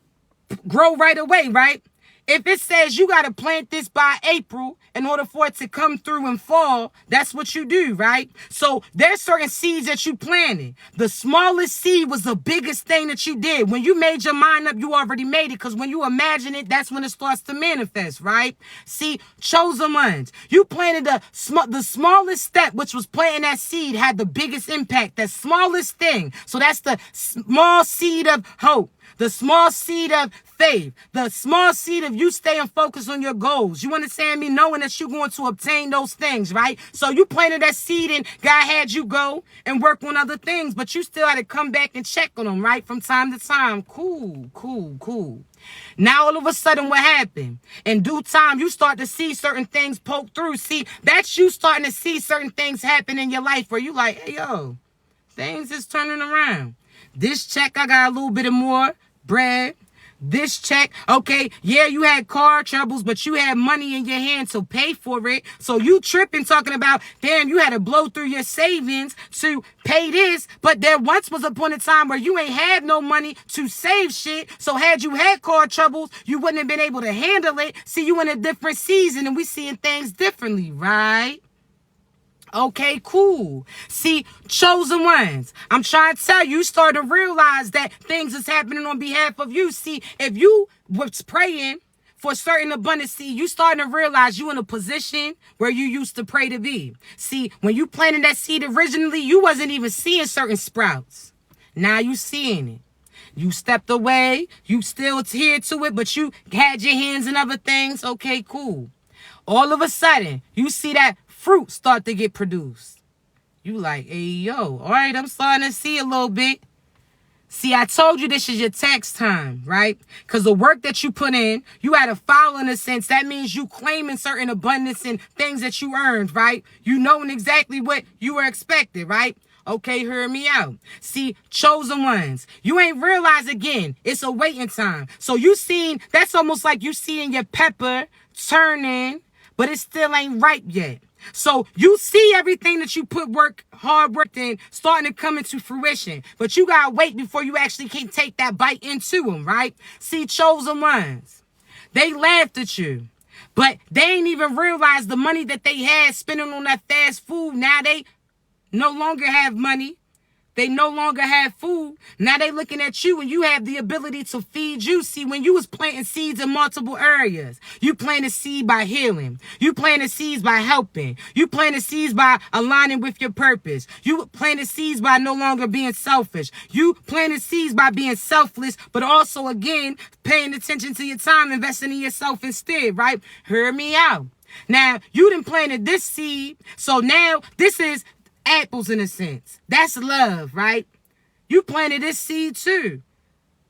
Speaker 2: grow right away, right? If it says you got to plant this by April in order for it to come through and fall, that's what you do, right? So there's certain seeds that you planted. The smallest seed was the biggest thing that you did. When you made your mind up, you already made it, because when you imagine it, that's when it starts to manifest, right? See, chosen ones, you planted the smallest step, which was planting that seed, had the biggest impact, that smallest thing. So that's the small seed of hope. The small seed of faith, the small seed of you staying focused on your goals. You understand me? Knowing that you're going to obtain those things, right? So you planted that seed and God had you go and work on other things, but you still had to come back and check on them, right? From time to time. Cool. Now, all of a sudden, what happened? In due time, you start to see certain things poke through. See, that's you starting to see certain things happen in your life where you like, hey, yo, things is turning around. This check, I got a little bit of more bread. This check, okay, yeah, you had car troubles, but you had money in your hand to pay for it. So you tripping talking about, damn, you had to blow through your savings to pay this. But there once was upon a time where you ain't had no money to save shit. So had you had car troubles, you wouldn't have been able to handle it. See, you in a different season and we seeing things differently, right? Okay, cool. See, chosen ones, I'm trying to tell you, you start to realize that things is happening on behalf of you. See, if you was praying for certain abundance, see, you starting to realize you in a position where you used to pray to be. See, when you planted that seed originally, you wasn't even seeing certain sprouts. Now you seeing it. You stepped away, you still adhered to it, but you had your hands in other things. Okay, cool. All of a sudden, you see that fruit start to get produced. You like, hey, yo, all right, I'm starting to see a little bit. See, I told you this is your tax time, right? Because the work that you put in, you had a file in a sense. That means you claiming certain abundance and things that you earned, right? You knowing exactly what you were expected, right? Okay, hear me out. See, chosen ones, you ain't realize again, it's a waiting time. So you seen, that's almost like you seeing your pepper turning, but it still ain't ripe yet. So you see everything that you put hard work in starting to come into fruition. But you got to wait before you actually can take that bite into them, right? See, chosen ones, they laughed at you. But they ain't even realized the money that they had spending on that fast food. Now they no longer have money. They no longer have food. Now they looking at you and you have the ability to feed you. See, when you was planting seeds in multiple areas, you planted seed by healing. You planted seeds by helping. You planted seeds by aligning with your purpose. You planted seeds by no longer being selfish. You planted seeds by being selfless, but also, again, paying attention to your time, investing in yourself instead, right? Hear me out. Now, you done planted this seed, so now this is apples in a sense. That's love, right? You planted this seed too.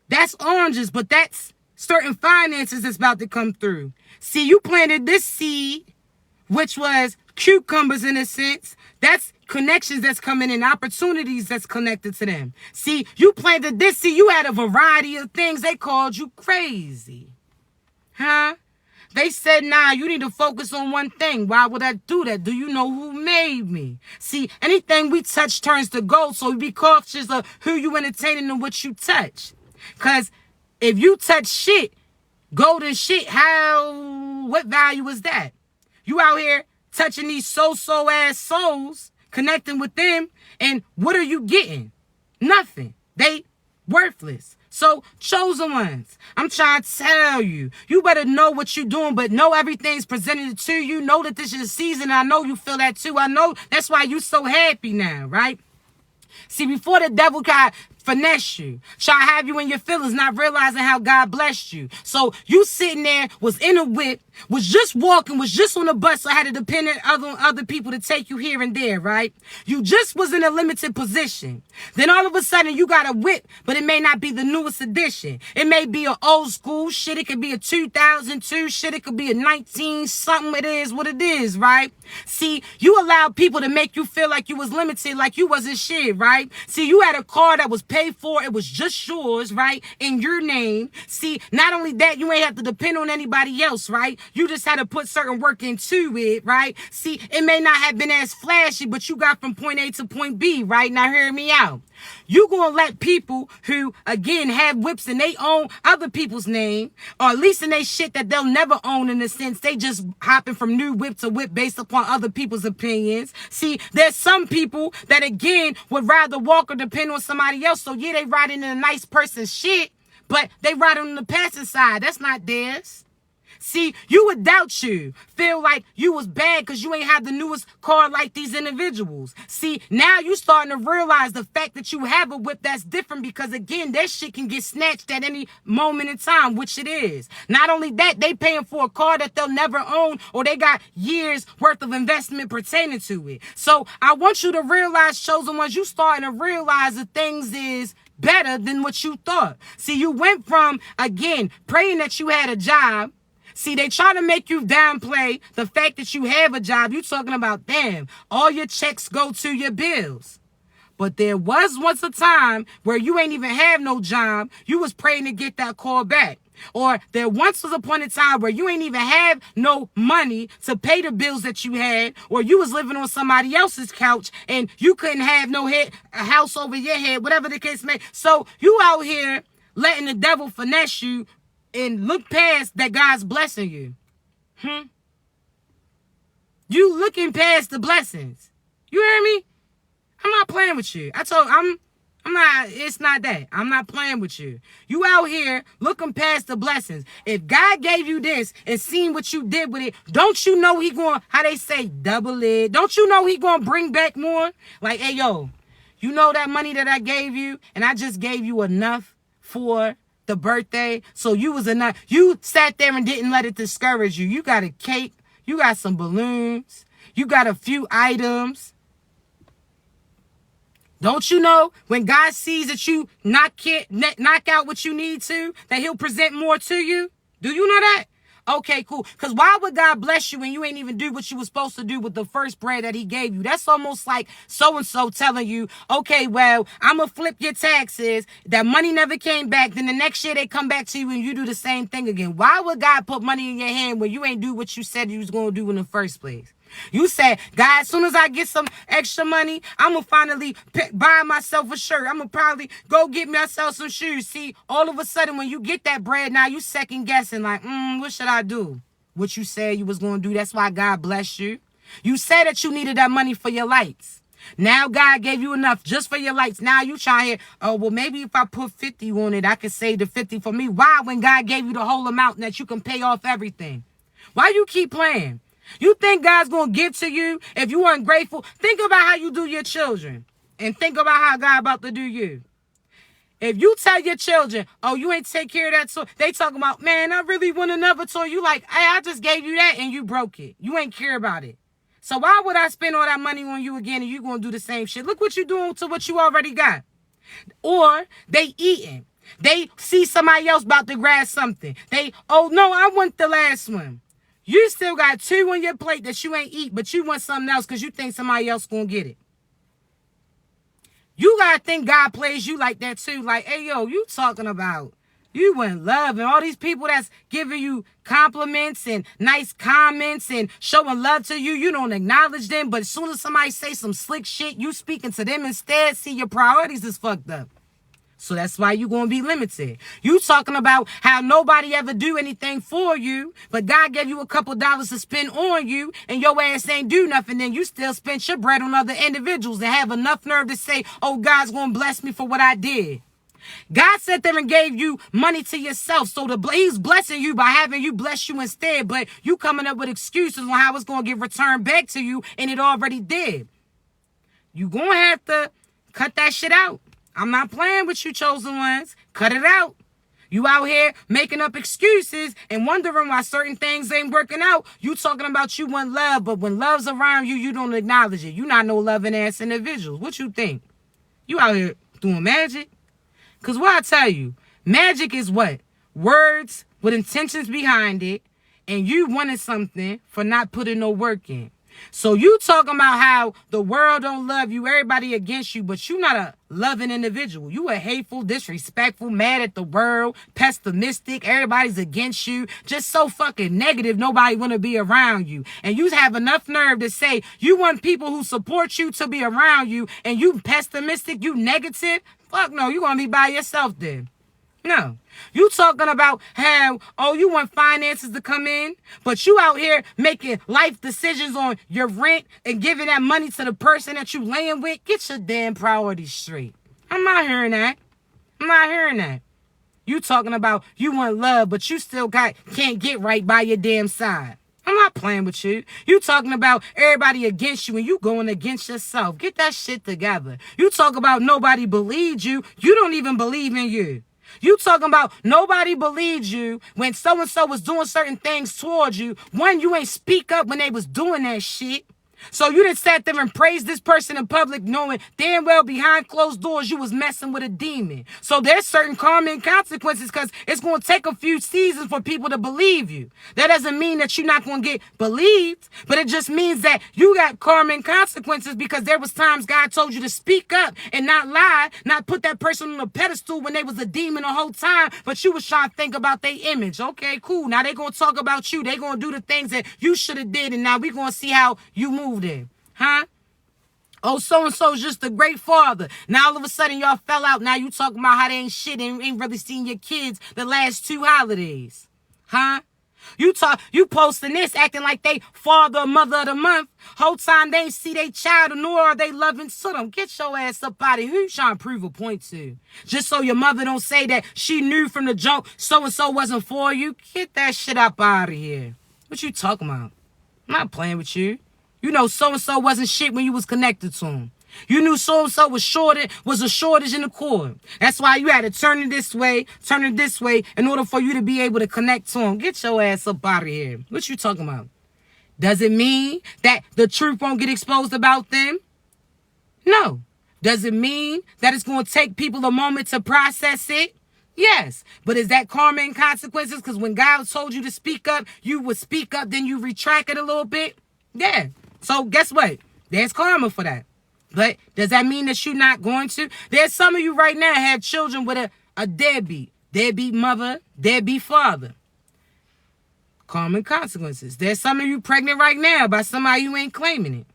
Speaker 2: That's oranges, but that's certain finances that's about to come through. See, you planted this seed, which was cucumbers in a sense. That's connections that's coming in, opportunities that's connected to them. See, you planted this seed. You had a variety of things. They called you crazy. Huh? They said, nah, you need to focus on one thing. Why would I do that? Do you know who made me? See, anything we touch turns to gold, so be cautious of who you entertaining and what you touch. Because if you touch shit, golden shit, what value is that? You out here touching these so-so ass souls, connecting with them, and what are you getting? Nothing. They worthless. So, chosen ones, I'm trying to tell you, you better know what you're doing, but know everything's presented to you. Know that this is a season. I know you feel that too. I know that's why you're so happy now, right? See, before the devil got finesse you, try to have you in your feelings, not realizing how God blessed you. So you sitting there, was in a whip, was just walking, was just on the bus, so I had to depend on other people to take you here and there, right? You just was in a limited position. Then all of a sudden you got a whip, but it may not be the newest edition. It may be an old school shit. It could be a 2002 shit. It could be a 19 something. It is what it is, right? See, you allowed people to make you feel like you was limited, like you wasn't shit, right? See, you had a car that was paid for. It was just yours, right? In your name. See, not only that, you ain't have to depend on anybody else, right? You just had to put certain work into it, right? See, it may not have been as flashy, but you got from point A to point B, right? Now hear me out. You gonna let people who, again, have whips and they own other people's name, or at least in they shit that they'll never own, in a sense, they just hopping from new whip to whip based upon other people's opinions. See, there's some people that, again, would rather walk or depend on somebody else. So yeah, they riding in a nice person's shit, but they riding on the passing side. That's not theirs. See, you would doubt you. Feel like you was bad because you ain't have the newest car like these individuals. See, now you starting to realize the fact that you have a whip that's different because, again, that shit can get snatched at any moment in time, which it is. Not only that, they paying for a car that they'll never own, or they got years worth of investment pertaining to it. So I want you to realize, chosen ones, you starting to realize that things is better than what you thought. See, you went from, again, praying that you had a job. See, they try to make you downplay the fact that you have a job. You talking about, damn, all your checks go to your bills. But there was once a time where you ain't even have no job. You was praying to get that call back. Or there once was upon a time where you ain't even have no money to pay the bills that you had, or you was living on somebody else's couch and you couldn't have no a house over your head, whatever the case may. So you out here letting the devil finesse you and look past that God's blessing you. You looking past the blessings. You hear me? I'm not playing with you. I'm not, it's not that. I'm not playing with you. You out here looking past the blessings. If God gave you this and seen what you did with it, don't you know he going, how they say, double it? Don't you know he going to bring back more? Like, hey, yo, you know that money that I gave you and I just gave you enough for the birthday, so you was enough. You sat there and didn't let it discourage you. You got a cake, you got some balloons, you got a few items. Don't you know when God sees that you knock out what you need to, that he'll present more to you? Do you know that? Okay, cool. Because why would God bless you when you ain't even do what you were supposed to do with the first bread that he gave you? That's almost like so-and-so telling you, okay, well, I'm going to flip your taxes. That money never came back. Then the next year they come back to you and you do the same thing again. Why would God put money in your hand when you ain't do what you said you was going to do in the first place? You said, God, as soon as I get some extra money, I'm going to finally buy myself a shirt. I'm going to probably go get myself some shoes. See, all of a sudden, when you get that bread, now you second guessing like, what should I do? What you said you was going to do. That's why God blessed you. You said that you needed that money for your lights. Now God gave you enough just for your lights. Now you try here, oh, well, maybe if I put 50 on it, I can save the 50 for me. Why, when God gave you the whole amount that you can pay off everything? Why you keep playing? You think God's going to give to you if you weren't grateful? Think about how you do your children and think about how God about to do you. If you tell your children, oh, you ain't take care of that toy, they talking about, man, I really want another toy. You like, hey, I just gave you that and you broke it. You ain't care about it. So why would I spend all that money on you again and you going to do the same shit? Look what you doing to what you already got. Or they eating. They see somebody else about to grab something. They, oh, no, I want the last one. You still got 2 on your plate that you ain't eat, but you want something else because you think somebody else going to get it. You got to think God plays you like that too. Like, hey, yo, you talking about you in love and all these people that's giving you compliments and nice comments and showing love to you. You don't acknowledge them, but as soon as somebody say some slick shit, you speaking to them instead. See, your priorities is fucked up. So that's why you're going to be limited. You talking about how nobody ever do anything for you, but God gave you a couple dollars to spend on you and your ass ain't do nothing. Then you still spend your bread on other individuals and have enough nerve to say, oh, God's going to bless me for what I did. God sat there and gave you money to yourself. So he's blessing you by having you bless you instead. But you coming up with excuses on how it's going to get returned back to you. And it already did. You going to have to cut that shit out. I'm not playing with you, chosen ones. Cut it out. You out here making up excuses and wondering why certain things ain't working out. You talking about you want love, but when love's around you, you don't acknowledge it. You not no loving ass individuals. What you think? You out here doing magic? Because what I tell you, magic is what? Words with intentions behind it, and you wanted something for not putting no work in. So you talking about how the world don't love you, everybody against you, but you not a loving individual. You a hateful, disrespectful, mad at the world, pessimistic, everybody's against you, just so fucking negative, nobody want to be around you. And you have enough nerve to say you want people who support you to be around you, and you pessimistic, you negative? Fuck no, you gonna be by yourself then. No. You talking about how, oh, you want finances to come in, but you out here making life decisions on your rent and giving that money to the person that you laying with? Get your damn priorities straight. I'm not hearing that. I'm not hearing that. You talking about you want love, but you still can't get right by your damn side. I'm not playing with you. You talking about everybody against you and you going against yourself. Get that shit together. You talk about nobody believed you. You don't even believe in you. You talking about nobody believed you when so-and-so was doing certain things towards you. One, you ain't speak up when they was doing that shit. So you done sat there and praised this person in public knowing damn well behind closed doors you was messing with a demon. So there's certain karma and consequences because it's going to take a few seasons for people to believe you. That doesn't mean that you're not going to get believed, but it just means that you got karma and consequences because there was times God told you to speak up and not lie, not put that person on a pedestal when they was a demon the whole time, but you was trying to think about their image. Okay, cool. Now they going to talk about you. They going to do the things that you should have did, and now we going to see how you move there. Huh? Oh, so-and-so's just a great father. Now all of a sudden y'all fell out. Now you talking about how they ain't shit and ain't really seen your kids the last 2 holidays. Huh? You posting this acting like they father or mother of the month. Whole time they ain't see their child nor are they loving to them. Get your ass up out of here. Who you trying to prove a point to? Just so your mother don't say that she knew from the jump so-and-so wasn't for you. Get that shit up out of here. What you talking about? I'm not playing with you. You know so-and-so wasn't shit when you was connected to him. You knew so-and-so was a shortage in the cord. That's why you had to turn it this way in order for you to be able to connect to him. Get your ass up out of here. What you talking about? Does it mean that the truth won't get exposed about them? No. Does it mean that it's going to take people a moment to process it? Yes. But is that karma and consequences? Because when God told you to speak up, you would speak up, then you retract it a little bit? Yeah. So guess what? There's karma for that. But does that mean that you're not going to? There's some of you right now have children with a deadbeat mother, deadbeat father. Karma and consequences. There's some of you pregnant right now by somebody you ain't claiming it.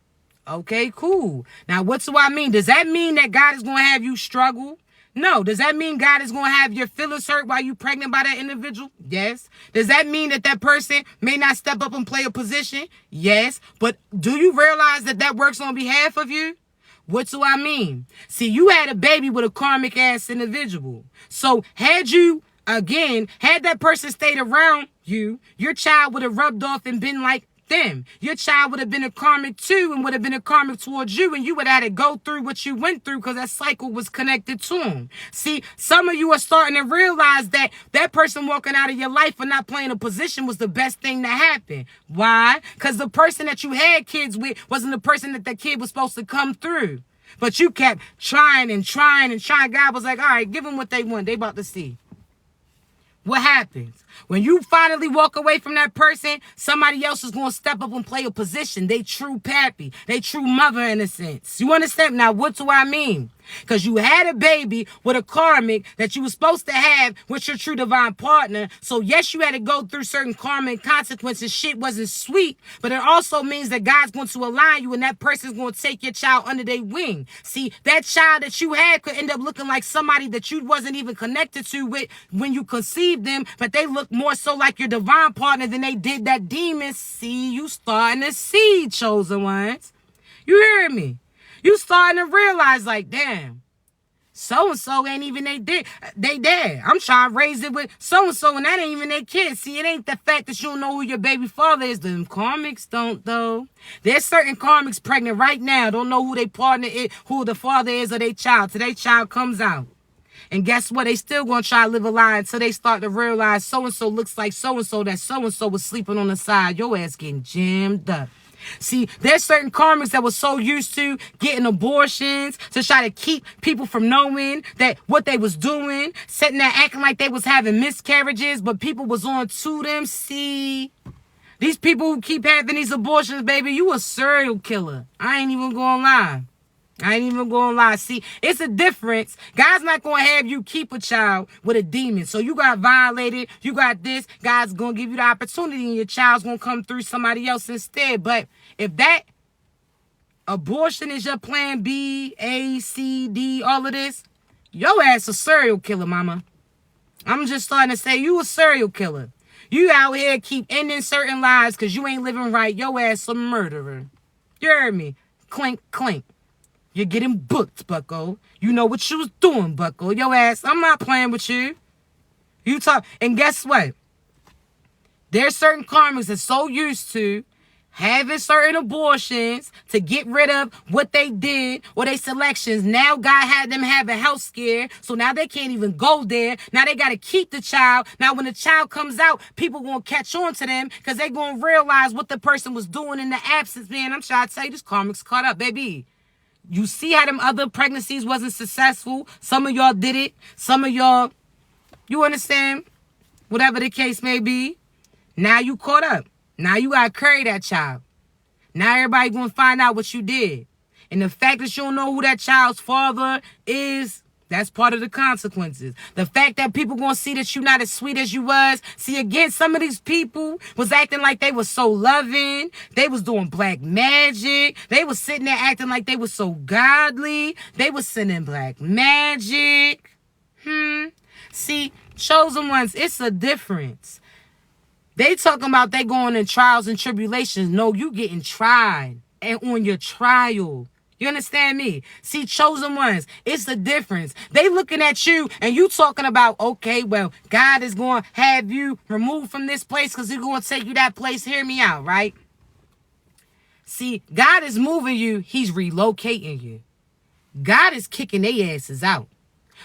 Speaker 2: Okay, cool. Now, what do I mean? Does that mean that God is going to have you struggle? No. Does that mean God is going to have your feelings hurt while you're pregnant by that individual? Yes. Does that mean that that person may not step up and play a position? Yes. But do you realize that that works on behalf of you? What do I mean? See, you had a baby with a karmic ass individual. So had that person stayed around you, your child would have rubbed off and been like them. Your child would have been a karmic too and would have been a karmic towards you, and you would have had to go through what you went through because that cycle was connected to him. See, some of you are starting to realize that that person walking out of your life for not playing a position was the best thing to happen. Why? Because the person that you had kids with wasn't the person that that kid was supposed to come through. But you kept trying and trying and trying. God was like, all right, give them what they want. They about to see. What happens? When you finally walk away from that person, somebody else is going to step up and play a position. They true pappy. They true mother in a sense. You understand? Now, what do I mean? Because you had a baby with a karmic that you were supposed to have with your true divine partner. So, yes, you had to go through certain karma and consequences. Shit wasn't sweet. But it also means that God's going to align you and that person's going to take your child under their wing. See, that child that you had could end up looking like somebody that you wasn't even connected to with when you conceived them. But they look more so like your divine partner than they did that demon. See, you starting to see, chosen ones. You hear me? You starting to realize like, damn, so-and-so ain't even they dad. I'm trying to raise it with so-and-so and that ain't even their kid. See, it ain't the fact that you don't know who your baby father is. The karmics don't, though. There's certain karmics pregnant right now, don't know who their partner is, who the father is of their child, till their child comes out. And guess what? They still going to try to live a lie until they start to realize so-and-so looks like so-and-so, that so-and-so was sleeping on the side. Your ass getting jammed up. See, there's certain karmics that were so used to getting abortions to try to keep people from knowing that what they was doing, sitting there acting like they was having miscarriages, but people was on to them. See, These people who keep having these abortions, baby, you a serial killer. I ain't even gonna lie. See, it's a difference. God's not going to have you keep a child with a demon. So you got violated. You got this. God's going to give you the opportunity and your child's going to come through somebody else instead. But if that abortion is your plan B, A, C, D, all of this, your ass a serial killer, mama. I'm just starting to say you a serial killer. You out here keep ending certain lives because you ain't living right. Your ass a murderer. You heard me? Clink, clink. You're getting booked, bucko. You know what you was doing, bucko. Your ass, I'm not playing with you. You talk, and guess what? There's certain karmics that's so used to having certain abortions to get rid of what they did or their selections. Now God had them have a health scare, so now they can't even go there. Now they got to keep the child. Now when the child comes out, people going to catch on to them because they going to realize what the person was doing in the absence. Man, I'm trying to tell you, this karmic's caught up, baby. You see how them other pregnancies wasn't successful? Some of y'all did it. Some of y'all, you understand? Whatever the case may be. Now you caught up. Now you got to carry that child. Now everybody going to find out what you did. And the fact that you don't know who that child's father is, that's part of the consequences. The fact that people going to see that you're not as sweet as you was. See, again, some of these people was acting like they was so loving. They was doing black magic. They was sitting there acting like they was so godly. They was sending black magic. See, chosen ones, it's a difference. They talking about they going in trials and tribulations. No, you getting tried. And on your trial. You understand me? See, chosen ones, it's the difference. They looking at you and you talking about, okay, well, God is going to have you removed from this place because he's going to take you that place. Hear me out, right? See, God is moving you. He's relocating you. God is kicking their asses out.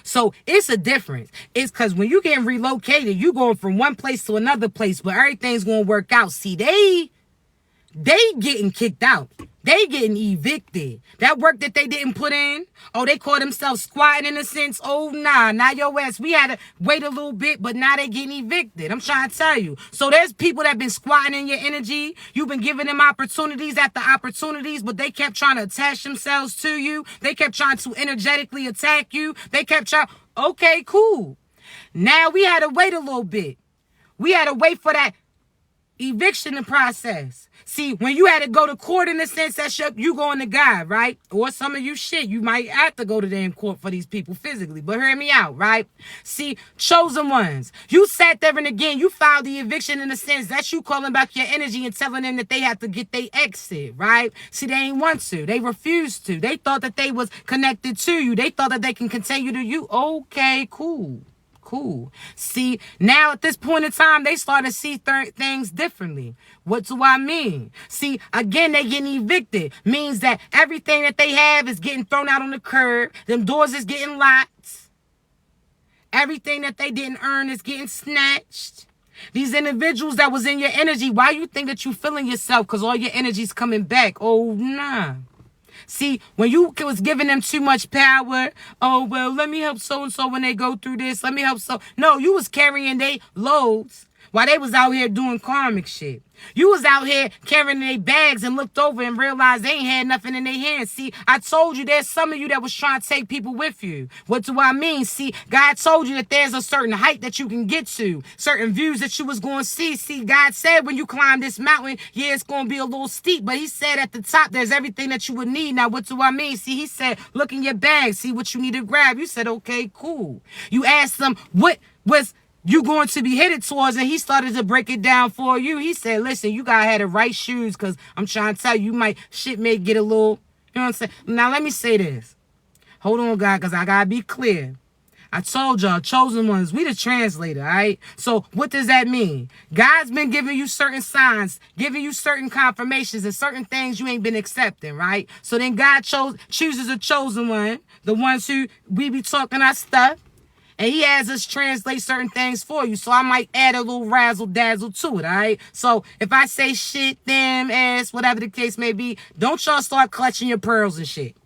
Speaker 2: So it's a difference. It's because when you getting relocated, you going from one place to another place, but everything's going to work out. See, they getting kicked out. They getting evicted. That work that they didn't put in, oh, they call themselves squatting in a sense. Oh, nah, not your ass. We had to wait a little bit, but now they getting evicted. I'm trying to tell you. So there's people that been squatting in your energy. You've been giving them opportunities after opportunities, but they kept trying to attach themselves to you. They kept trying to energetically attack you. They kept trying, okay, cool. Now we had to wait a little bit. We had to wait for that eviction process. See, when you had to go to court in a sense, that's you going to God, right? Or some of you shit, you might have to go to damn court for these people physically. But hear me out, right? See, chosen ones, you sat there and again, you filed the eviction in a sense. That's you calling back your energy and telling them that they have to get their exit, right? See, they ain't want to. They refused to. They thought that they was connected to you. They thought that they can continue to you. Okay, cool. Cool. See, now at this point in time, they start to see things differently. What do I mean? See, again, they getting evicted. Means that everything that they have is getting thrown out on the curb. Them doors is getting locked. Everything that they didn't earn is getting snatched. These individuals that was in your energy, why you think that you feeling yourself? Because all your energy's coming back. Oh, nah. See, when you was giving them too much power, oh, well, let me help so-and-so when they go through this. Let me help so. No, you was carrying their loads while they was out here doing karmic shit. You was out here carrying their bags and looked over and realized they ain't had nothing in their hands. See, I told you there's some of you that was trying to take people with you. What do I mean? See, God told you that there's a certain height that you can get to, certain views that you was going to see. See, God said when you climb this mountain, yeah, it's going to be a little steep, but he said at the top there's everything that you would need. Now, what do I mean? See, he said, look in your bag, see what you need to grab. You said, okay, cool. You asked them, what was you going to be headed towards, and he started to break it down for you. He said, listen, you gotta have the right shoes, because I'm trying to tell you, shit may get a little, you know what I'm saying? Now, let me say this. Hold on, God, because I gotta be clear. I told y'all, chosen ones, we the translator, all right? So what does that mean? God's been giving you certain signs, giving you certain confirmations, and certain things you ain't been accepting, right? So then God chooses a chosen one, the ones who we be talking our stuff, and he has us translate certain things for you. So I might add a little razzle dazzle to it, all right? So if I say shit, them, ass, whatever the case may be, don't y'all start clutching your pearls and shit.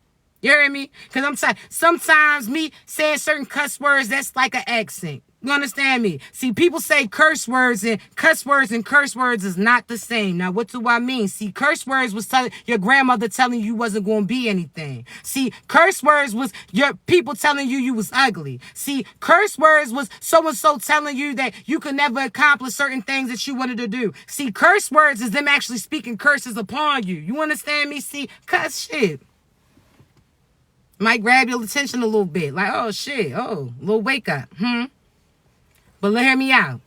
Speaker 2: You hear me? Because I'm saying sometimes me saying certain cuss words, that's like an accent. You understand me? See, people say curse words and curse words is not the same. Now, what do I mean? See, curse words was telling your grandmother telling you wasn't going to be anything. See, curse words was your people telling you was ugly. See, curse words was so-and-so telling you that you could never accomplish certain things that you wanted to do. See, curse words is them actually speaking curses upon you. You understand me? See, cuss shit might grab your attention a little bit. Like, oh, shit. Oh, little wake up. But hear me out.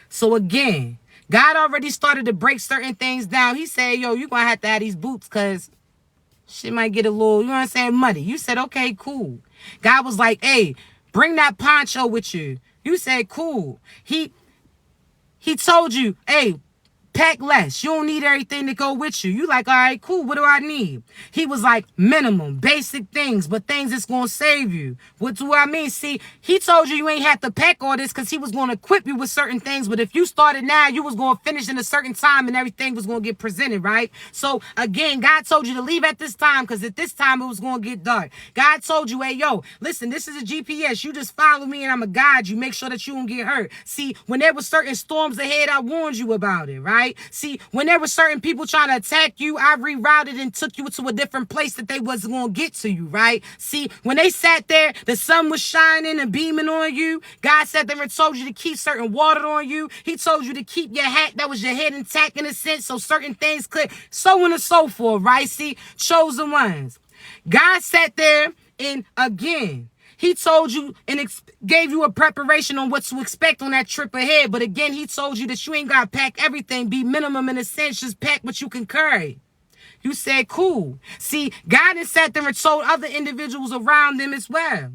Speaker 2: So again, God already started to break certain things down. He said, yo, you're going to have to have these boots because shit might get a little, you know what I'm saying, muddy. You said, okay, cool. God was like, hey, bring that poncho with you. You said, cool. He told you, hey, pack less. You don't need everything to go with you. You like, all right, cool. What do I need? He was like, minimum, basic things, but things that's going to save you. What do I mean? See, he told you ain't have to pack all this because he was going to equip you with certain things. But if you started now, you was going to finish in a certain time and everything was going to get presented, right? So again, God told you to leave at this time because at this time it was going to get dark. God told you, hey, yo, listen, this is a GPS. You just follow me and I'm going to guide you. Make sure that you don't get hurt. See, when there were certain storms ahead, I warned you about it, right? See, when there were certain people trying to attack you, I rerouted and took you to a different place that they wasn't going to get to you, right? See, when they sat there, the sun was shining and beaming on you. God sat there and told you to keep certain water on you. He told you to keep your hat, that was your head intact in a sense, so certain things could, so on and so forth, right? See, chosen ones. God sat there and again, he told you and gave you a preparation on what to expect on that trip ahead. But again, he told you that you ain't got to pack everything. Be minimum in a sense. Just pack what you can carry. You said, cool. See, God has sat there and told other individuals around them as well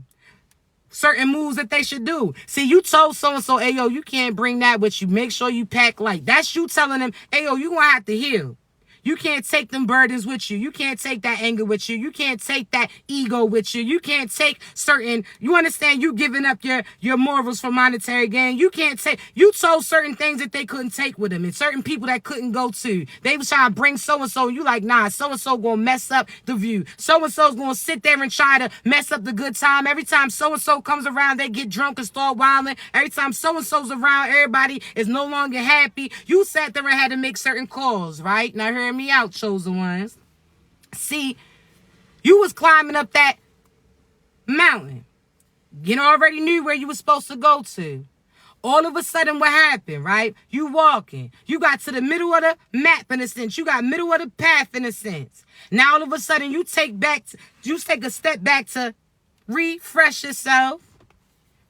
Speaker 2: certain moves that they should do. See, you told so-and-so, hey, yo, you can't bring that with you. Make sure you pack light. That's you telling them, hey, yo, you going to have to heal. You can't take them burdens with you. You can't take that anger with you. You can't take that ego with you. You can't take certain, you understand, you giving up your morals for monetary gain. You can't take, you told certain things that they couldn't take with them and certain people that couldn't go to. They was trying to bring so-and-so. You like, nah, so-and-so going to mess up the view. So-and-so's going to sit there and try to mess up the good time. Every time so-and-so comes around, they get drunk and start wilding. Every time so-and-so's around, everybody is no longer happy. You sat there and had to make certain calls, right? Now hear me out, chosen ones. See, you was climbing up that mountain. You already knew where you was supposed to go to. All of a sudden, what happened, right? You walking. You got to the middle of the map in a sense. You got middle of the path in a sense. Now all of a sudden, you take a step back to refresh yourself,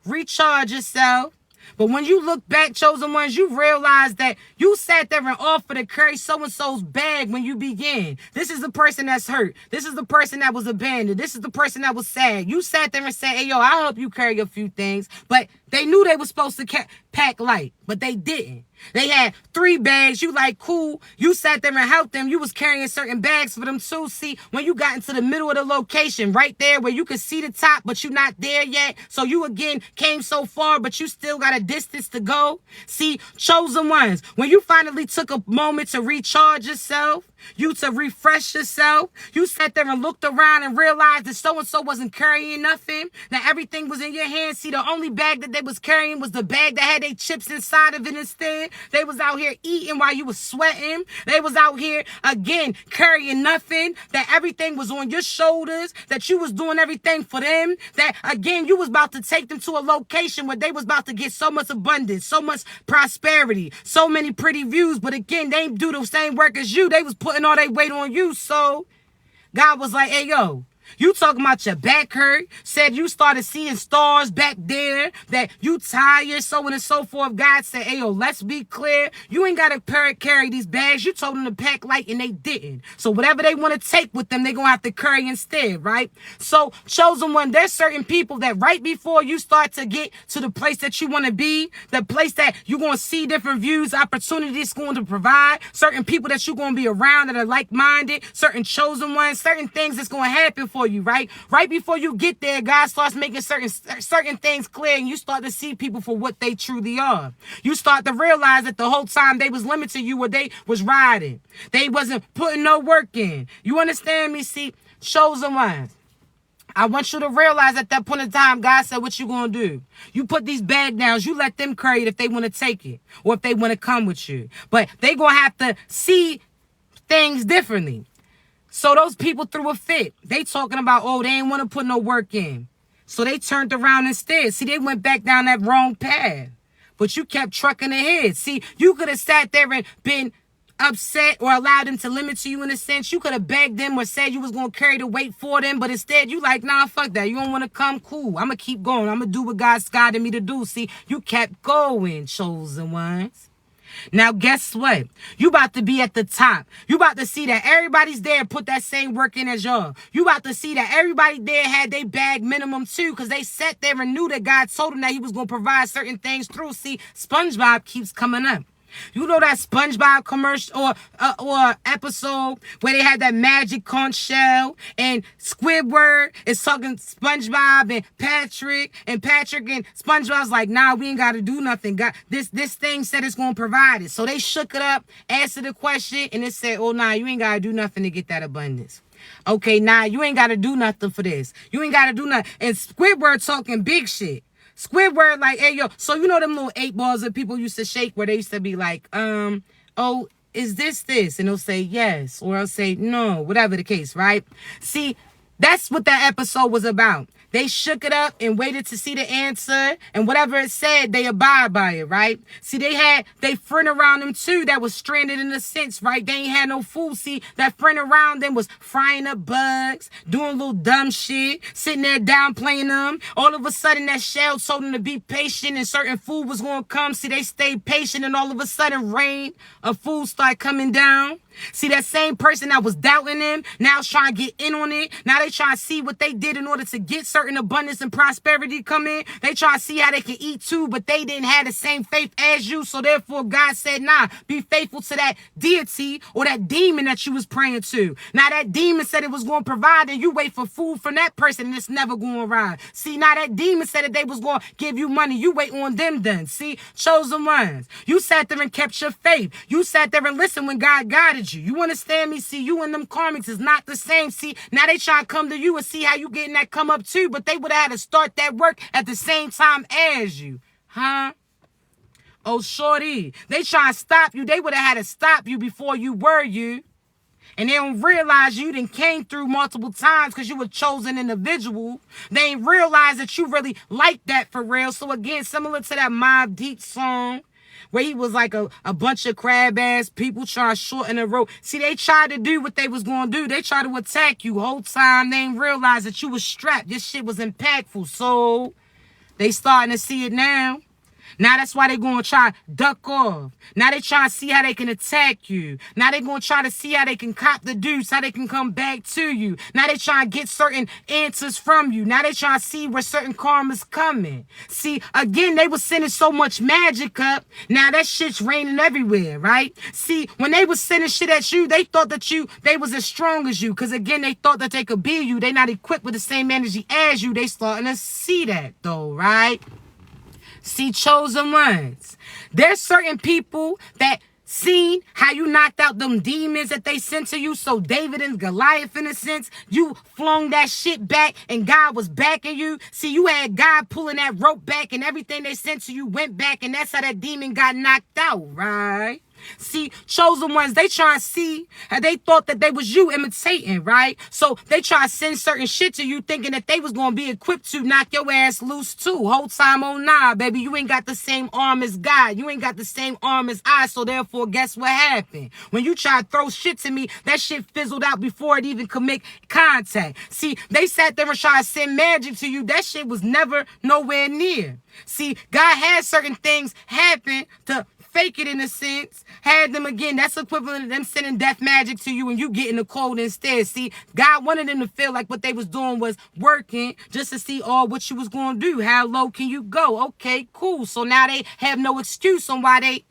Speaker 2: recharge yourself. But when you look back, chosen ones, you realize that you sat there and offered to carry so-and-so's bag when you began. This is the person that's hurt. This is the person that was abandoned. This is the person that was sad. You sat there and said, hey, yo, I'll help you carry a few things. But they knew they were supposed to pack light, but they didn't. They had 3 bags. You like, cool. You sat there and helped them. You was carrying certain bags for them too. See, when you got into the middle of the location, right there where you could see the top, but you're not there yet. So you again came so far, but you still got a distance to go. See, chosen ones, when you finally took a moment to recharge yourself, to refresh yourself, you sat there and looked around and realized that so-and-so wasn't carrying nothing, that everything was in your hands. See, the only bag that they was carrying was the bag that had their chips inside of it instead. They was out here eating while you was sweating. They was out here, again, carrying nothing, that everything was on your shoulders, that you was doing everything for them, that, again, you was about to take them to a location where they was about to get so much abundance, so much prosperity, so many pretty views, but again, they ain't do the same work as you. They was putting all their weight on you, so God was like, hey, yo, you talking about your back hurt, said you started seeing stars back there, that you tired, so on and so forth. God said, hey, yo, let's be clear. You ain't got to carry these bags. You told them to pack light, and they didn't. So whatever they want to take with them, they're going to have to carry instead, right? So, chosen one, there's certain people that right before you start to get to the place that you want to be, the place that you're going to see different views, opportunities going to provide, certain people that you're going to be around that are like-minded, certain chosen ones, certain things that's going to happen for you, right? Right before you get there, God starts making certain things clear, and you start to see people for what they truly are. You start to realize that the whole time they was limiting you where they was riding. They wasn't putting no work in. You understand me? See, chosen ones, I want you to realize at that point in time, God said, what you going to do? You put these bag downs, you let them carry it if they want to take it or if they want to come with you. But they going to have to see things differently. So those people threw a fit. They talking about, oh, they ain't want to put no work in. So they turned around instead. See, they went back down that wrong path. But you kept trucking ahead. See, you could have sat there and been upset or allowed them to limit to you in a sense. You could have begged them or said you was going to carry the weight for them. But instead, you like, nah, fuck that. You don't want to come? Cool. I'm going to keep going. I'm going to do what God's guided me to do. See, you kept going, chosen ones. Now, guess what? You about to be at the top. You about to see that everybody's there put that same work in as y'all. You about to see that everybody there had their bag minimum too, because they sat there and knew that God told them that he was going to provide certain things through. See, SpongeBob keeps coming up. You know that SpongeBob commercial or episode where they had that magic conch shell and Squidward is talking SpongeBob and Patrick and SpongeBob's like, nah, we ain't got to do nothing. God, this thing said it's going to provide it. So they shook it up, answered the question, and it said, oh, nah, you ain't got to do nothing to get that abundance. Okay, nah, you ain't got to do nothing for this. You ain't got to do nothing. And Squidward talking big shit. Squidward like, hey, yo, so you know them little 8 balls that people used to shake where they used to be like, oh, is this? And they'll say yes, or I'll say no, whatever the case, right? See, that's what that episode was about. They shook it up and waited to see the answer, and whatever it said, they abide by it, right? See, they had their friend around them too that was stranded in a sense, right? They ain't had no food. See, that friend around them was frying up bugs, doing little dumb shit, sitting there downplaying them. All of a sudden, that shell told them to be patient and certain food was going to come. See, they stayed patient, and all of a sudden, rain of food started coming down. See, that same person that was doubting them now is trying to get in on it. Now they trying to see what they did in order to get certain abundance and prosperity come in. They try to see how they can eat too, but they didn't have the same faith as you. So therefore, God said, nah, be faithful to that deity or that demon that you was praying to. Now that demon said it was going to provide, and you wait for food from that person, and it's never going to arrive. See, now that demon said that they was going to give you money. You wait on them then. See, chosen ones. You sat there and kept your faith. You sat there and listened when God guided you. You understand me? See, you and them karmics is not the same. See, now they trying to come to you and see how you getting that come up too, but they would have had to start that work at the same time as you. Huh? Oh, shorty. They trying to stop you. They would have had to stop you before you were you. And they don't realize you done came through multiple times because you were chosen individual. They ain't realize that you really like that for real. So again, similar to that Mobb Deep song, where he was like a bunch of crab ass people trying to shorten the road. See, they tried to do what they was going to do. They tried to attack you whole time. They didn't realize that you was strapped. This shit was impactful. So they starting to see it now. Now that's why they going to try to duck off. Now they trying to see how they can attack you. Now they going to try to see how they can cop the deuce, how they can come back to you. Now they trying to get certain answers from you. Now they trying to see where certain karma's coming. See, again, they was sending so much magic up. Now that shit's raining everywhere, right? See, when they was sending shit at you, they thought that they was as strong as you. Because again, they thought that they could be you. They not equipped with the same energy as you. They starting to see that though, right? See, chosen ones. There's certain people that seen how you knocked out them demons that they sent to you. So David and Goliath, in a sense, you flung that shit back and God was backing you. See, you had God pulling that rope back and everything they sent to you went back, and that's how that demon got knocked out, right? See, chosen ones, they try to see how they thought that they was you imitating, right? So they try to send certain shit to you thinking that they was going to be equipped to knock your ass loose too. Whole time, oh nah, baby, you ain't got the same arm as God. You ain't got the same arm as I. So therefore, guess what happened? When you try to throw shit to me, that shit fizzled out before it even could make contact. See, they sat there and tried to send magic to you. That shit was never nowhere near. See, God had certain things happen to fake it in a sense, had them again. That's equivalent of them sending death magic to you and you getting the cold instead. See, God wanted them to feel like what they was doing was working just to see what you was going to do. How low can you go? Okay, cool. So now they have no excuse on why they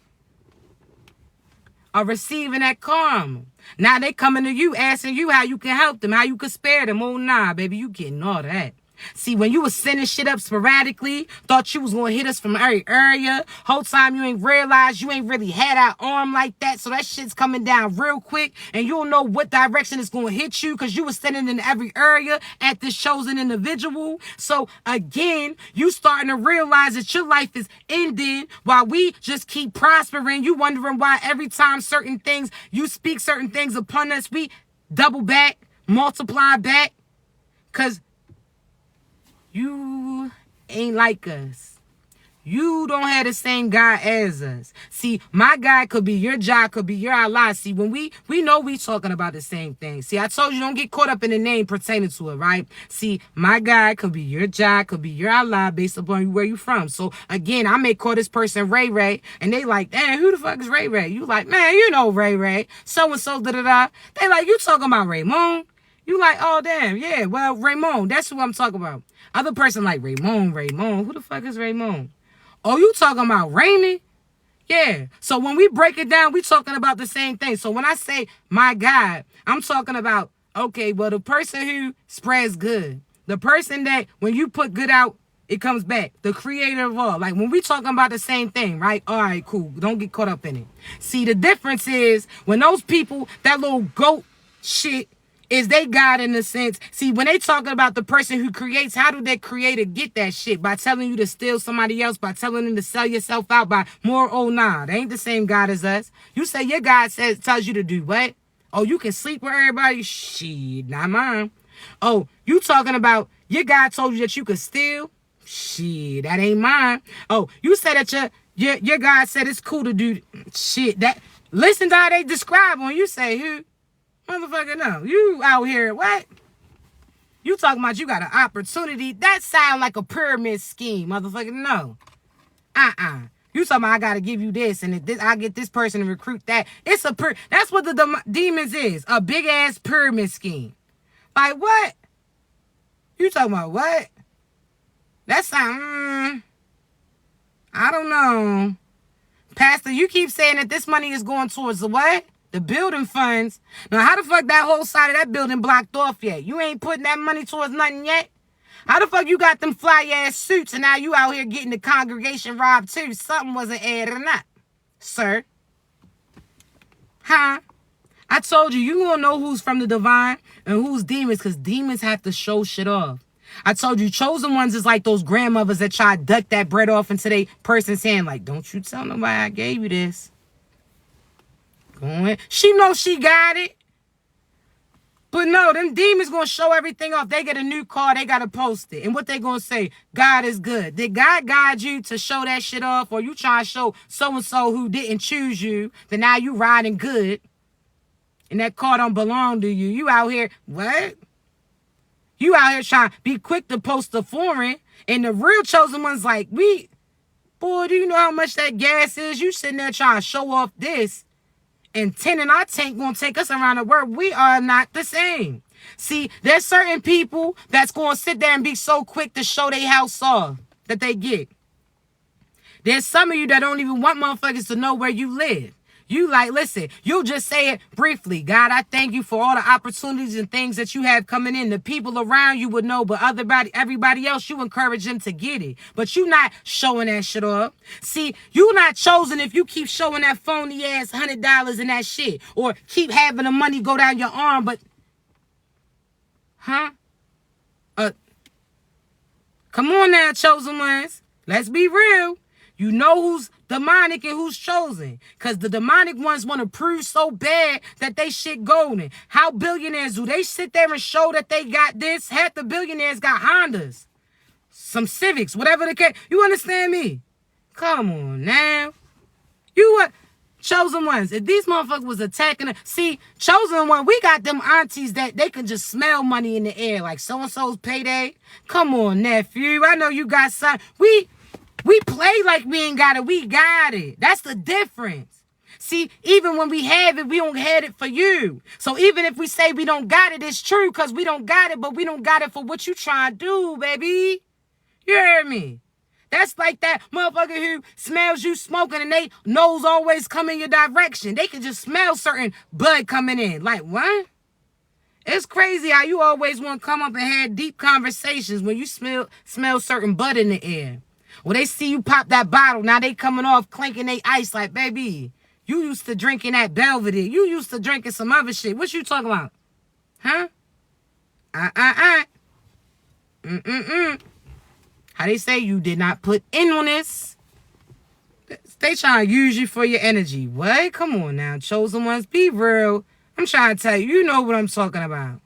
Speaker 2: are receiving that karma. Now they coming to you, asking you how you can help them, how you can spare them. Oh, nah, baby, you getting all that. See, when you was sending shit up sporadically, thought you was going to hit us from every area, whole time you ain't realized you ain't really had our arm like that, so that shit's coming down real quick, and you don't know what direction it's going to hit you because you was sending in every area at this chosen individual. So, again, you starting to realize that your life is ending while we just keep prospering. You wondering why every time certain things, you speak certain things upon us, we double back, multiply back, because you ain't like us. You don't have the same God as us. See, my God could be your Jah, could be your Allah. See, when we know we talking about the same thing. See, I told you don't get caught up in the name pertaining to it, right? See, my God could be your Jah, could be your Allah based upon where you from. So, again, I may call this person Ray Ray, and they like, damn, who the fuck is Ray Ray? You like, man, you know Ray Ray. So-and-so, da-da-da. They like, you talking about Raymond? You like, oh, damn, yeah, well, Raymond, that's who I'm talking about. Other person like Raymond. Who the fuck is Raymond? Oh, you talking about Raymond? Yeah. So when we break it down, we talking about the same thing. So when I say my God, I'm talking about, okay, well, the person who spreads good. The person that when you put good out, it comes back. The creator of all. Like when we talking about the same thing, right? All right, cool. Don't get caught up in it. See, the difference is when those people, that little goat shit, is they God in a sense. See, when they talking about the person who creates, how do that creator get that shit? By telling you to steal somebody else, by telling them to sell yourself out, by more, oh nah, they ain't the same God as us. You say your God tells you to do what? Oh, you can sleep with everybody? Shit, not mine. Oh, you talking about your God told you that you could steal? Shit, that ain't mine. Oh, you said that your God said it's cool to do shit. That listen to how they describe when you say who? Motherfucker, no. You out here, what? You talking about you got an opportunity? That sound like a pyramid scheme, motherfucker, no. You talking about I got to give you this, and if I get this person to recruit that. It's that's what the demons is, a big-ass pyramid scheme. Like, what? You talking about what? That sound, I don't know. Pastor, you keep saying that this money is going towards the what? The building funds. Now, how the fuck that whole side of that building blocked off yet? You ain't putting that money towards nothing yet? How the fuck you got them fly-ass suits and now you out here getting the congregation robbed too? Something wasn't adding up, sir. Huh? I told you, you gonna know who's from the divine and who's demons, because demons have to show shit off. I told you, chosen ones is like those grandmothers that try to duck that bread off into their person's hand. Like, don't you tell nobody I gave you this. Go ahead. She knows she got it. But no, them demons going to show everything off. They get a new car, they got to post it. And what they going to say? God is good. Did God guide you to show that shit off? Or you trying to show so-and-so who didn't choose you, that now you riding good, and that car don't belong to you? You out here, what? You out here trying to be quick to post the foreign, and the real chosen ones like, boy, do you know how much that gas is? You sitting there trying to show off this. And 10 in our tank gonna take us around the world. We are not the same. See, there's certain people that's gonna sit there and be so quick to show their house off that they get. There's some of you that don't even want motherfuckers to know where you live. You like, listen, you'll just say it briefly. God, I thank you for all the opportunities and things that you have coming in. The people around you would know, but everybody else, you encourage them to get it. But you not showing that shit off. See, you not chosen if you keep showing that phony ass $100 and that shit. Or keep having the money go down your arm, but... Huh? Come on now, chosen ones. Let's be real. You know who's demonic and who's chosen. Because the demonic ones want to prove so bad that they shit golden. How billionaires do? They sit there and show that they got this. Half the billionaires got Hondas. Some Civics, whatever the case. You understand me? Come on now. You what? Chosen ones. If these motherfuckers was attacking them. See, chosen one, we got them aunties that they can just smell money in the air. Like so-and-so's payday. Come on, nephew. I know you got some. We play like we ain't got it. We got it. That's the difference. See, even when we have it, we don't have it for you. So even if we say we don't got it, it's true because we don't got it, but we don't got it for what you trying to do, baby. You heard me? That's like that motherfucker who smells you smoking and they nose always come in your direction. They can just smell certain bud coming in. Like, what? It's crazy how you always want to come up and have deep conversations when you smell certain butt in the air. When they see you pop that bottle, now they coming off clinking they ice like, baby, you used to drinking that Belvedere. You used to drinking some other shit. What you talking about? Huh? How they say you did not put in on this. They trying to use you for your energy. What? Come on now. Chosen ones, be real. I'm trying to tell you, you know what I'm talking about.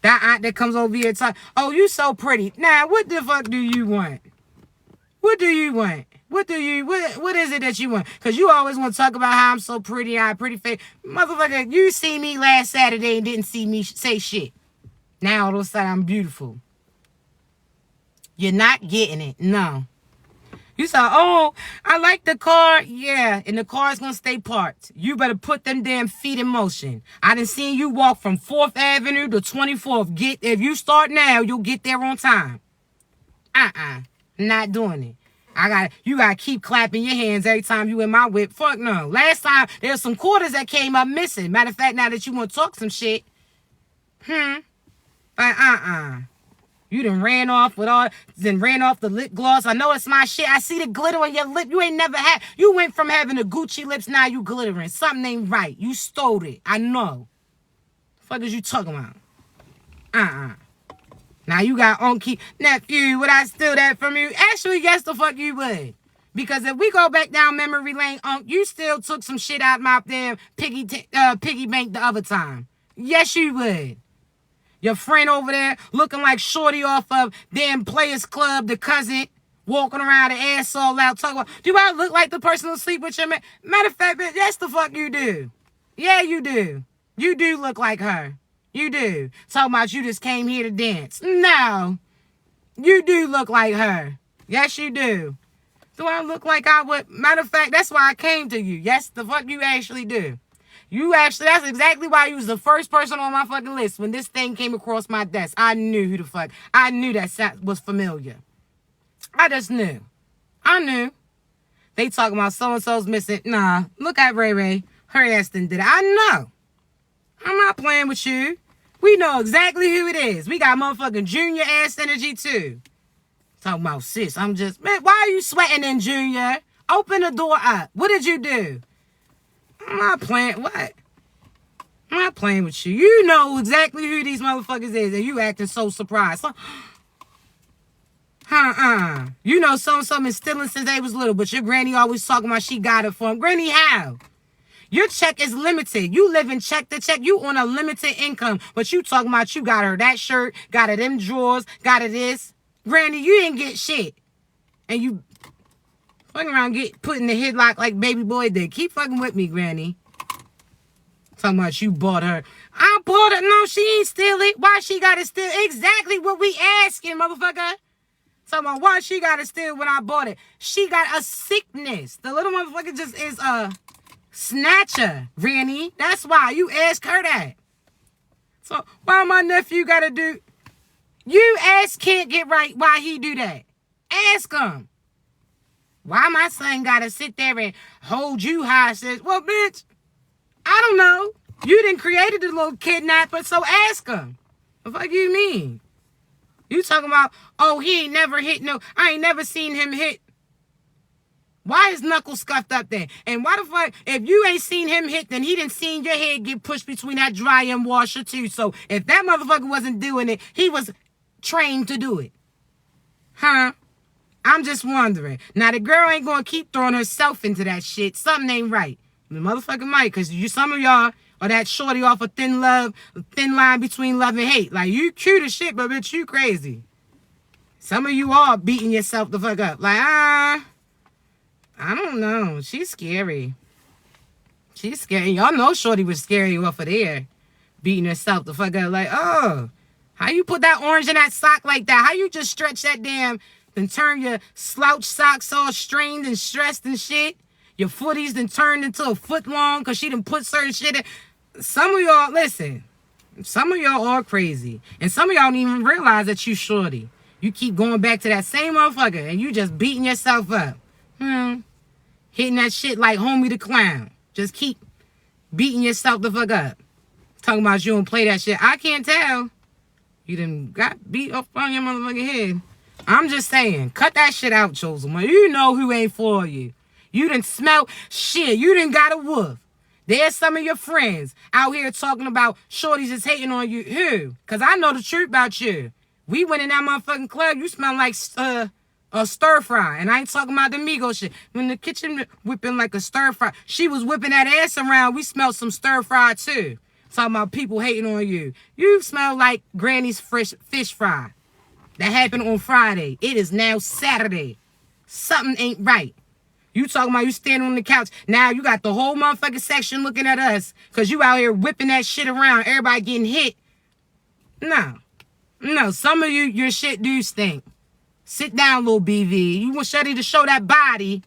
Speaker 2: That aunt that comes over here and talk, oh, you so pretty. Now, what the fuck do you want? What do you want? What is it that you want? Because you always want to talk about how I'm so pretty, I have pretty face. Motherfucker, you see me last Saturday and didn't see me say shit. Now all of a sudden I'm beautiful. You're not getting it. No. You say, oh, I like the car. Yeah, and the car's going to stay parked. You better put them damn feet in motion. I done seen you walk from 4th Avenue to 24th. If you start now, you'll get there on time. Not doing it. You got to keep clapping your hands every time you in my whip. Fuck no. Last time, there was some quarters that came up missing. Matter of fact, now that you want to talk some shit. You ran off the lip gloss. I know it's my shit. I see the glitter on your lip. You ain't never had. You went from having the Gucci lips, now you glittering. Something ain't right. You stole it. I know. The fuck is you talking about? Now you got unky nephew. Would I steal that from you? Actually, yes, the fuck you would. Because if we go back down memory lane, you still took some shit out my damn piggy bank the other time. Yes, you would. Your friend over there looking like Shorty off of damn Players Club, the cousin, walking around the ass all out, talking about, do I look like the person who sleep with your man? Matter of fact, bitch, yes, the fuck you do. Yeah, you do. You do look like her. You do. Talking about you just came here to dance. No. You do look like her. Yes, you do. Do I look like I would? Matter of fact, that's why I came to you. Yes, the fuck you actually do. That's exactly why you was the first person on my fucking list when this thing came across my desk. I knew I knew that was familiar. I just knew. I knew. They talking about so-and-so's missing. Nah, look at Ray Ray. Her ass didn't did it. I know. I'm not playing with you. We know exactly who it is. We got motherfucking Junior ass energy too. Talking about sis. Man, why are you sweating in, Junior? Open the door up. What did you do? I'm not playing. What? I'm not playing with you. You know exactly who these motherfuckers is, and you acting so surprised. You know so-and-so been stealing since they was little, but your granny always talking about she got it for him. Granny, how? Your check is limited. You live in check to check. You on a limited income, but you talking about you got her that shirt, got her them drawers, got her this. Granny, you didn't get shit. And you fucking around put in the headlock like baby boy did. Keep fucking with me, Granny. Talking about you bought her. I bought her. No, she ain't steal it. Why she gotta steal? Exactly what we asking, motherfucker. Talking about why she gotta steal when I bought it. She got a sickness. The little motherfucker just is a snatcher, Granny. That's why you ask her that. So why my nephew gotta do? You ask can't get right why he do that. Ask him. Why my son gotta sit there and hold you hostage? Well, bitch, I don't know. You didn't created the little kidnapper, so ask him. What the fuck you mean? You talking about, oh, he ain't never hit no, I ain't never seen him hit. Why is knuckles scuffed up there? And why the fuck, if you ain't seen him hit, then he didn't seen your head get pushed between that dryer and washer too. So if that motherfucker wasn't doing it, he was trained to do it. Huh? I'm just wondering. Now, the girl ain't going to keep throwing herself into that shit. Something ain't right. The motherfucker might, because some of y'all are that shorty off a thin line between love and hate. Like, you cute as shit, but bitch, you crazy. Some of you are beating yourself the fuck up. Like, I don't know. She's scary. She's scary. Y'all know shorty was scary off of there. Beating herself the fuck up. Like, oh, how you put that orange in that sock like that? How you just stretch that damn, then turn your slouch socks all strained and stressed and shit? Your footies then turned into a foot long because she done put certain shit in. Some of y'all, listen, some of y'all are crazy. And some of y'all don't even realize that you shorty. You keep going back to that same motherfucker and you just beating yourself up. Hitting that shit like Homie the Clown. Just keep beating yourself the fuck up. Talking about you don't play that shit. I can't tell. You done got beat up on your motherfucking head. I'm just saying, cut that shit out, chosen one. You know who ain't for you. You done smell shit. You done got a wolf. There's some of your friends out here talking about shorties just hating on you. Who? Because I know the truth about you. We went in that motherfucking club. You smell like a stir fry. And I ain't talking about the Migos shit. When the kitchen whipping like a stir fry, she was whipping that ass around. We smelled some stir fry too. Talking about people hating on you. You smell like Granny's fresh fish fry. That happened on Friday. It is now Saturday. Something ain't right. You talking about you standing on the couch. Now you got the whole motherfucking section looking at us because you out here whipping that shit around. Everybody getting hit. No, some of you, your shit do stink. Sit down, little BV. You want Shuddy to show that body,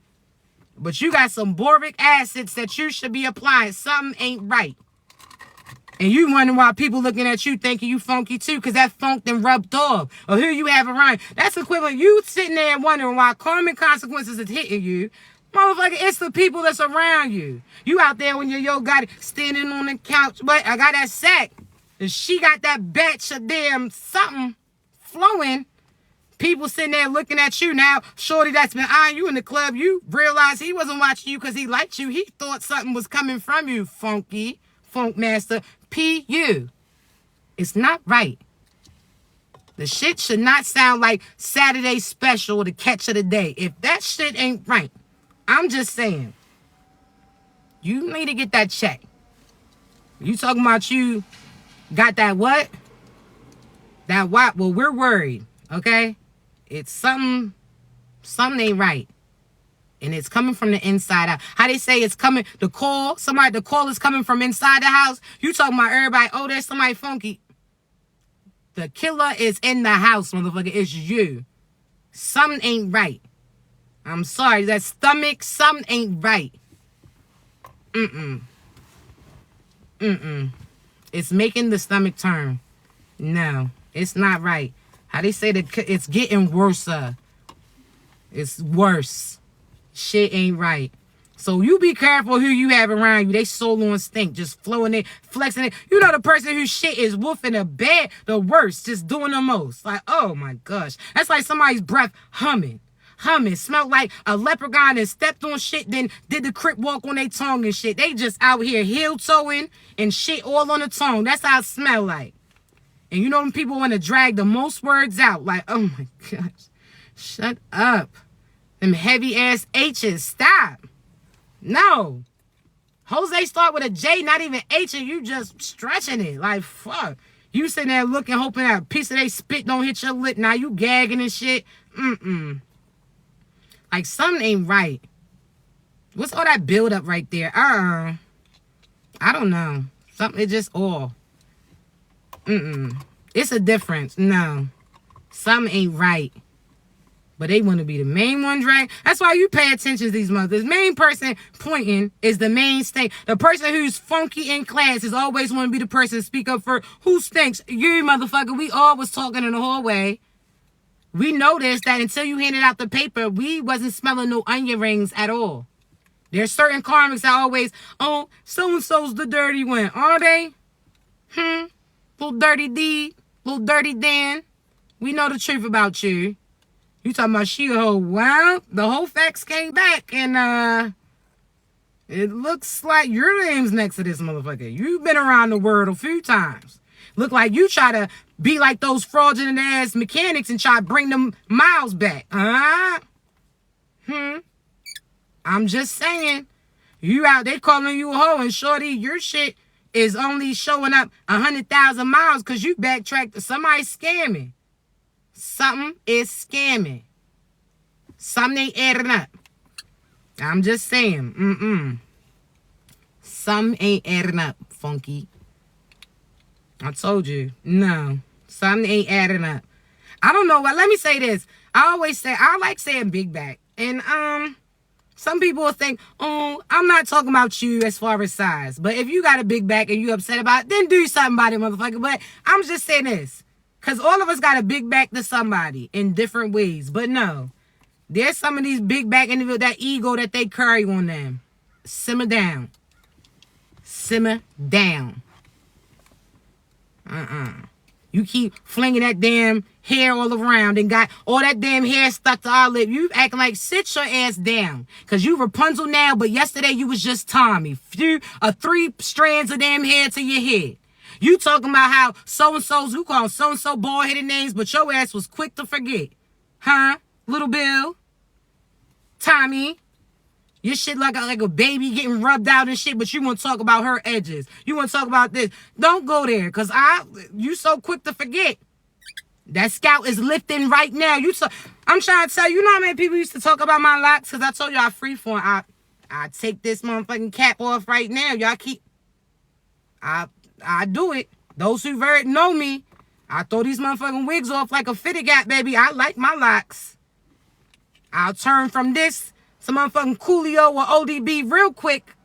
Speaker 2: but you got some boric acids that you should be applying. Something ain't right. And you wondering why people looking at you thinking you funky too, because that funk then rubbed off. Or who you have around. That's equivalent. You sitting there wondering why karmic consequences is hitting you. Motherfucker, it's the people that's around you. You out there when your yo got it standing on the couch. But I got that sack. And she got that batch of damn something flowing. People sitting there looking at you now. Shorty that's been eyeing you in the club. You realize he wasn't watching you because he liked you. He thought something was coming from you, funky. Funk master. P.U. It's not right. The shit should not sound like Saturday special or the catch of the day. If that shit ain't right, I'm just saying, you need to get that check. You talking about you got that what? That what? Well, we're worried, okay? It's something ain't right. And it's coming from the inside out. How they say it's coming, the call is coming from inside the house. You talking about everybody, oh, there's somebody funky. The killer is in the house, motherfucker. It's you. Something ain't right. I'm sorry. That stomach, something ain't right. It's making the stomach turn. No, it's not right. How they say that it's getting worse. It's worse. Shit ain't right. So you be careful who you have around you. They soul on stink, just flowing it, flexing it. You know the person whose shit is woofing the bad, the worst, just doing the most. Like, oh my gosh. That's like somebody's breath humming. Smelled like a leprechaun and stepped on shit, then did the crip walk on their tongue and shit. They just out here heel-toeing and shit all on the tongue. That's how it smell like. And you know when people want to drag the most words out. Like, oh my gosh. Shut up. Them heavy-ass H's. Stop. No. Jose start with a J, not even H, and you just stretching it. Like, fuck. You sitting there looking, hoping that a piece of they spit don't hit your lip. Now you gagging and shit. Like, something ain't right. What's all that build-up right there? I don't know. Something, it just all. It's a difference. No. Something ain't right. But they want to be the main one drag. That's why you pay attention to these mothers. The main person pointing is the mainstay. The person who's funky in class is always want to be the person to speak up for who stinks. You, motherfucker. We all was talking in the hallway. We noticed that until you handed out the paper, we wasn't smelling no onion rings at all. There's certain karmics that always, oh, so-and-so's the dirty one. Are they? Little dirty D, little dirty Dan. We know the truth about you. You talking about she a hoe. Well, the whole facts came back, and it looks like your name's next to this motherfucker. You've been around the world a few times. Look like you try to be like those fraudulent ass mechanics and try to bring them miles back. I'm just saying. You out there calling you a hoe, and shorty, your shit is only showing up 100,000 miles because you backtracked to somebody scamming. Something is scamming. Something ain't adding up. I'm just saying. Something ain't adding up, funky. I told you. No. Something ain't adding up. I don't know what. Let me say this. I like saying big back. And some people will think, oh, I'm not talking about you as far as size. But if you got a big back and you upset about it, then do something about it, motherfucker. But I'm just saying this. Because all of us got a big back to somebody in different ways. But no. There's some of these big back individuals, that ego that they carry on them. Simmer down. Simmer down. You keep flinging that damn hair all around and got all that damn hair stuck to our lip. You acting like sit your ass down. Because you Rapunzel now, but yesterday you was just Tommy. 3 strands of damn hair to your head. You talking about how so-and-so's, who call so-and-so bald-headed names, but your ass was quick to forget. Huh? Little Bill? Tommy? Your shit like a baby getting rubbed out and shit, but you want to talk about her edges. You want to talk about this. Don't go there, because you so quick to forget. That scalp is lifting right now. I'm trying to tell you, know how many people used to talk about my locks? Because I told you I freeform. I take this motherfucking cap off right now. Y'all keep... I do it. Those who very know me, I throw these motherfucking wigs off like a fitted gap, baby. I like my locks. I'll turn from this to motherfucking Coolio or ODB real quick.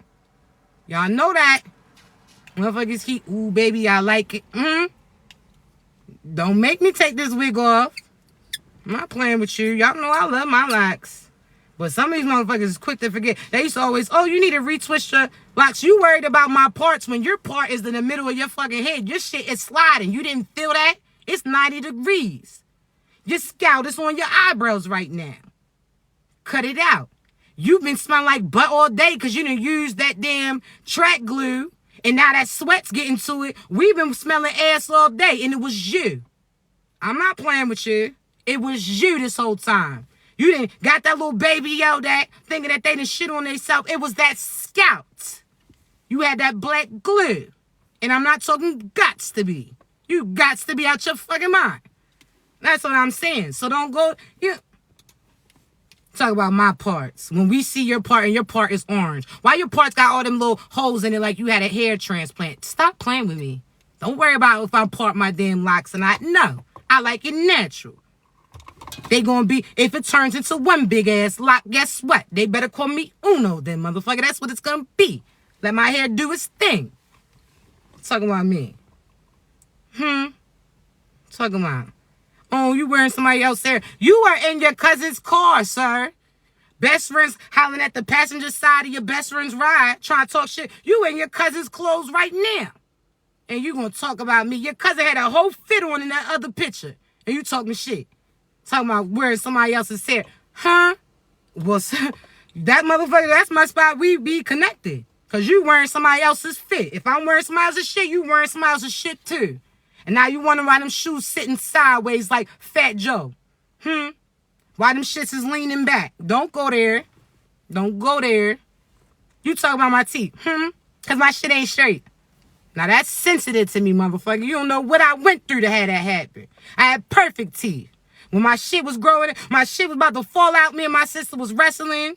Speaker 2: Y'all know that. Motherfuckers keep, ooh, baby, I like it. Don't make me take this wig off. I'm not playing with you. Y'all know I love my locks. But some of these motherfuckers is quick to forget. They used to always, oh, you need to retwist your locks. You worried about my parts when your part is in the middle of your fucking head. Your shit is sliding. You didn't feel that? It's 90 degrees. Your scalp is on your eyebrows right now. Cut it out. You've been smelling like butt all day because you didn't use that damn track glue. And now that sweat's getting to it. We've been smelling ass all day. And it was you. I'm not playing with you. It was you this whole time. You didn't got that little baby yelled at, thinking that they didn't shit on themselves. It was that scalp. You had that black glue. And I'm not talking guts to be. You gots to be out your fucking mind. That's what I'm saying. So don't go... Talk about my parts. When we see your part and your part is orange. Why your parts got all them little holes in it like you had a hair transplant? Stop playing with me. Don't worry about if I part my damn locks or not. No. I like it natural. They gonna be, if it turns into one big ass lock, guess what? They better call me Uno then, motherfucker. That's what it's gonna be. Let my hair do its thing. Talking about me. Talking about. Oh, you wearing somebody else's hair. You are in your cousin's car, sir. Best friends hollering at the passenger side of your best friend's ride, trying to talk shit. You in your cousin's clothes right now. And you gonna talk about me. Your cousin had a whole fit on in that other picture. And you talking shit. Talking about wearing somebody else's hair. Huh? Well, that motherfucker, that's my spot. We be connected. Because you wearing somebody else's fit. If I'm wearing somebody else's shit, you wearing somebody else's shit too. And now you wonder why them shoes sitting sideways like Fat Joe. Why them shits is leaning back. Don't go there. Don't go there. You talk about my teeth. Because my shit ain't straight. Now that's sensitive to me, motherfucker. You don't know what I went through to have that happen. I had perfect teeth. When my shit was growing, my shit was about to fall out. Me and my sister was wrestling.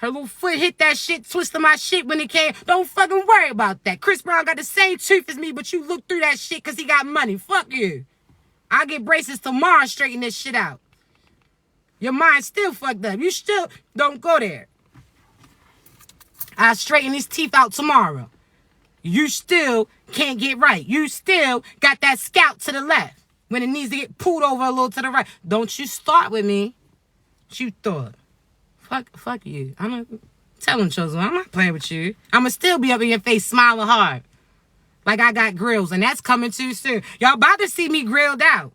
Speaker 2: Her little foot hit that shit, twisted my shit when it came. Don't fucking worry about that. Chris Brown got the same tooth as me, but you look through that shit because he got money. Fuck you. I'll get braces tomorrow and straighten this shit out. Your mind's still fucked up. You still don't go there. I'll straighten these teeth out tomorrow. You still can't get right. You still got that scalp to the left when it needs to get pulled over a little to the right. Don't you start with me. What you thought? Fuck you. I'm telling Chosen, I'm not playing with you. I'ma still be up in your face smiling hard. Like I got grills, and that's coming too soon. Y'all about to see me grilled out.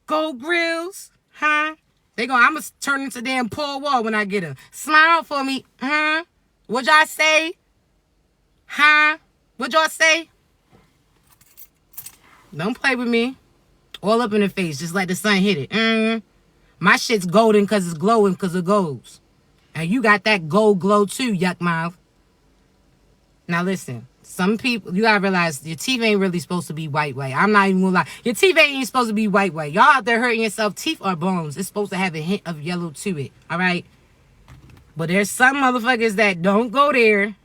Speaker 2: Gold grills, huh? I'ma turn into damn Paul Wall when I get her. Smile for me, huh? What y'all say? Huh? What y'all say? Don't play with me. All up in the face, just like the sun hit it. My shit's golden because it's glowing because it goes. And you got that gold glow too, yuck mouth. Now listen, some people, you gotta realize your teeth ain't really supposed to be white. I'm not even gonna lie. Your teeth ain't supposed to be white. Y'all out there hurting yourself. Teeth are bones. It's supposed to have a hint of yellow to it. All right? But there's some motherfuckers that don't go there.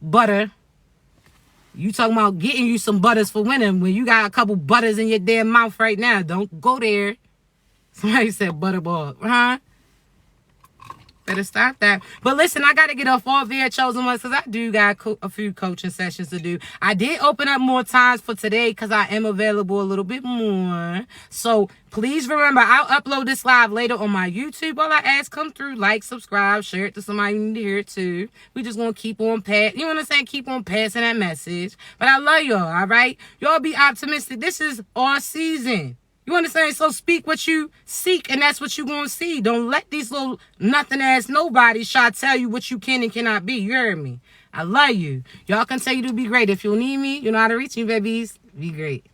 Speaker 2: Butter. You talking about getting you some butters for winter when you got a couple butters in your damn mouth right now. Don't go there. Somebody said butterball. Huh? Better start that. But listen, I got to get off all their chosen ones because I do got a few coaching sessions to do. I did open up more times for today because I am available a little bit more. So please remember, I'll upload this live later on my YouTube. All I ask, come through, like, subscribe, share it to somebody who need to hear it too. We just going to keep on you know what I'm saying? Keep on passing that message. But I love y'all, all right? Y'all be optimistic. This is our season. You understand? So speak what you seek, and that's what you're going to see. Don't let these little nothing-ass nobodies try to tell you what you can and cannot be. You heard me? I love you. Y'all continue to be great. If you need me, you know how to reach me, babies. Be great.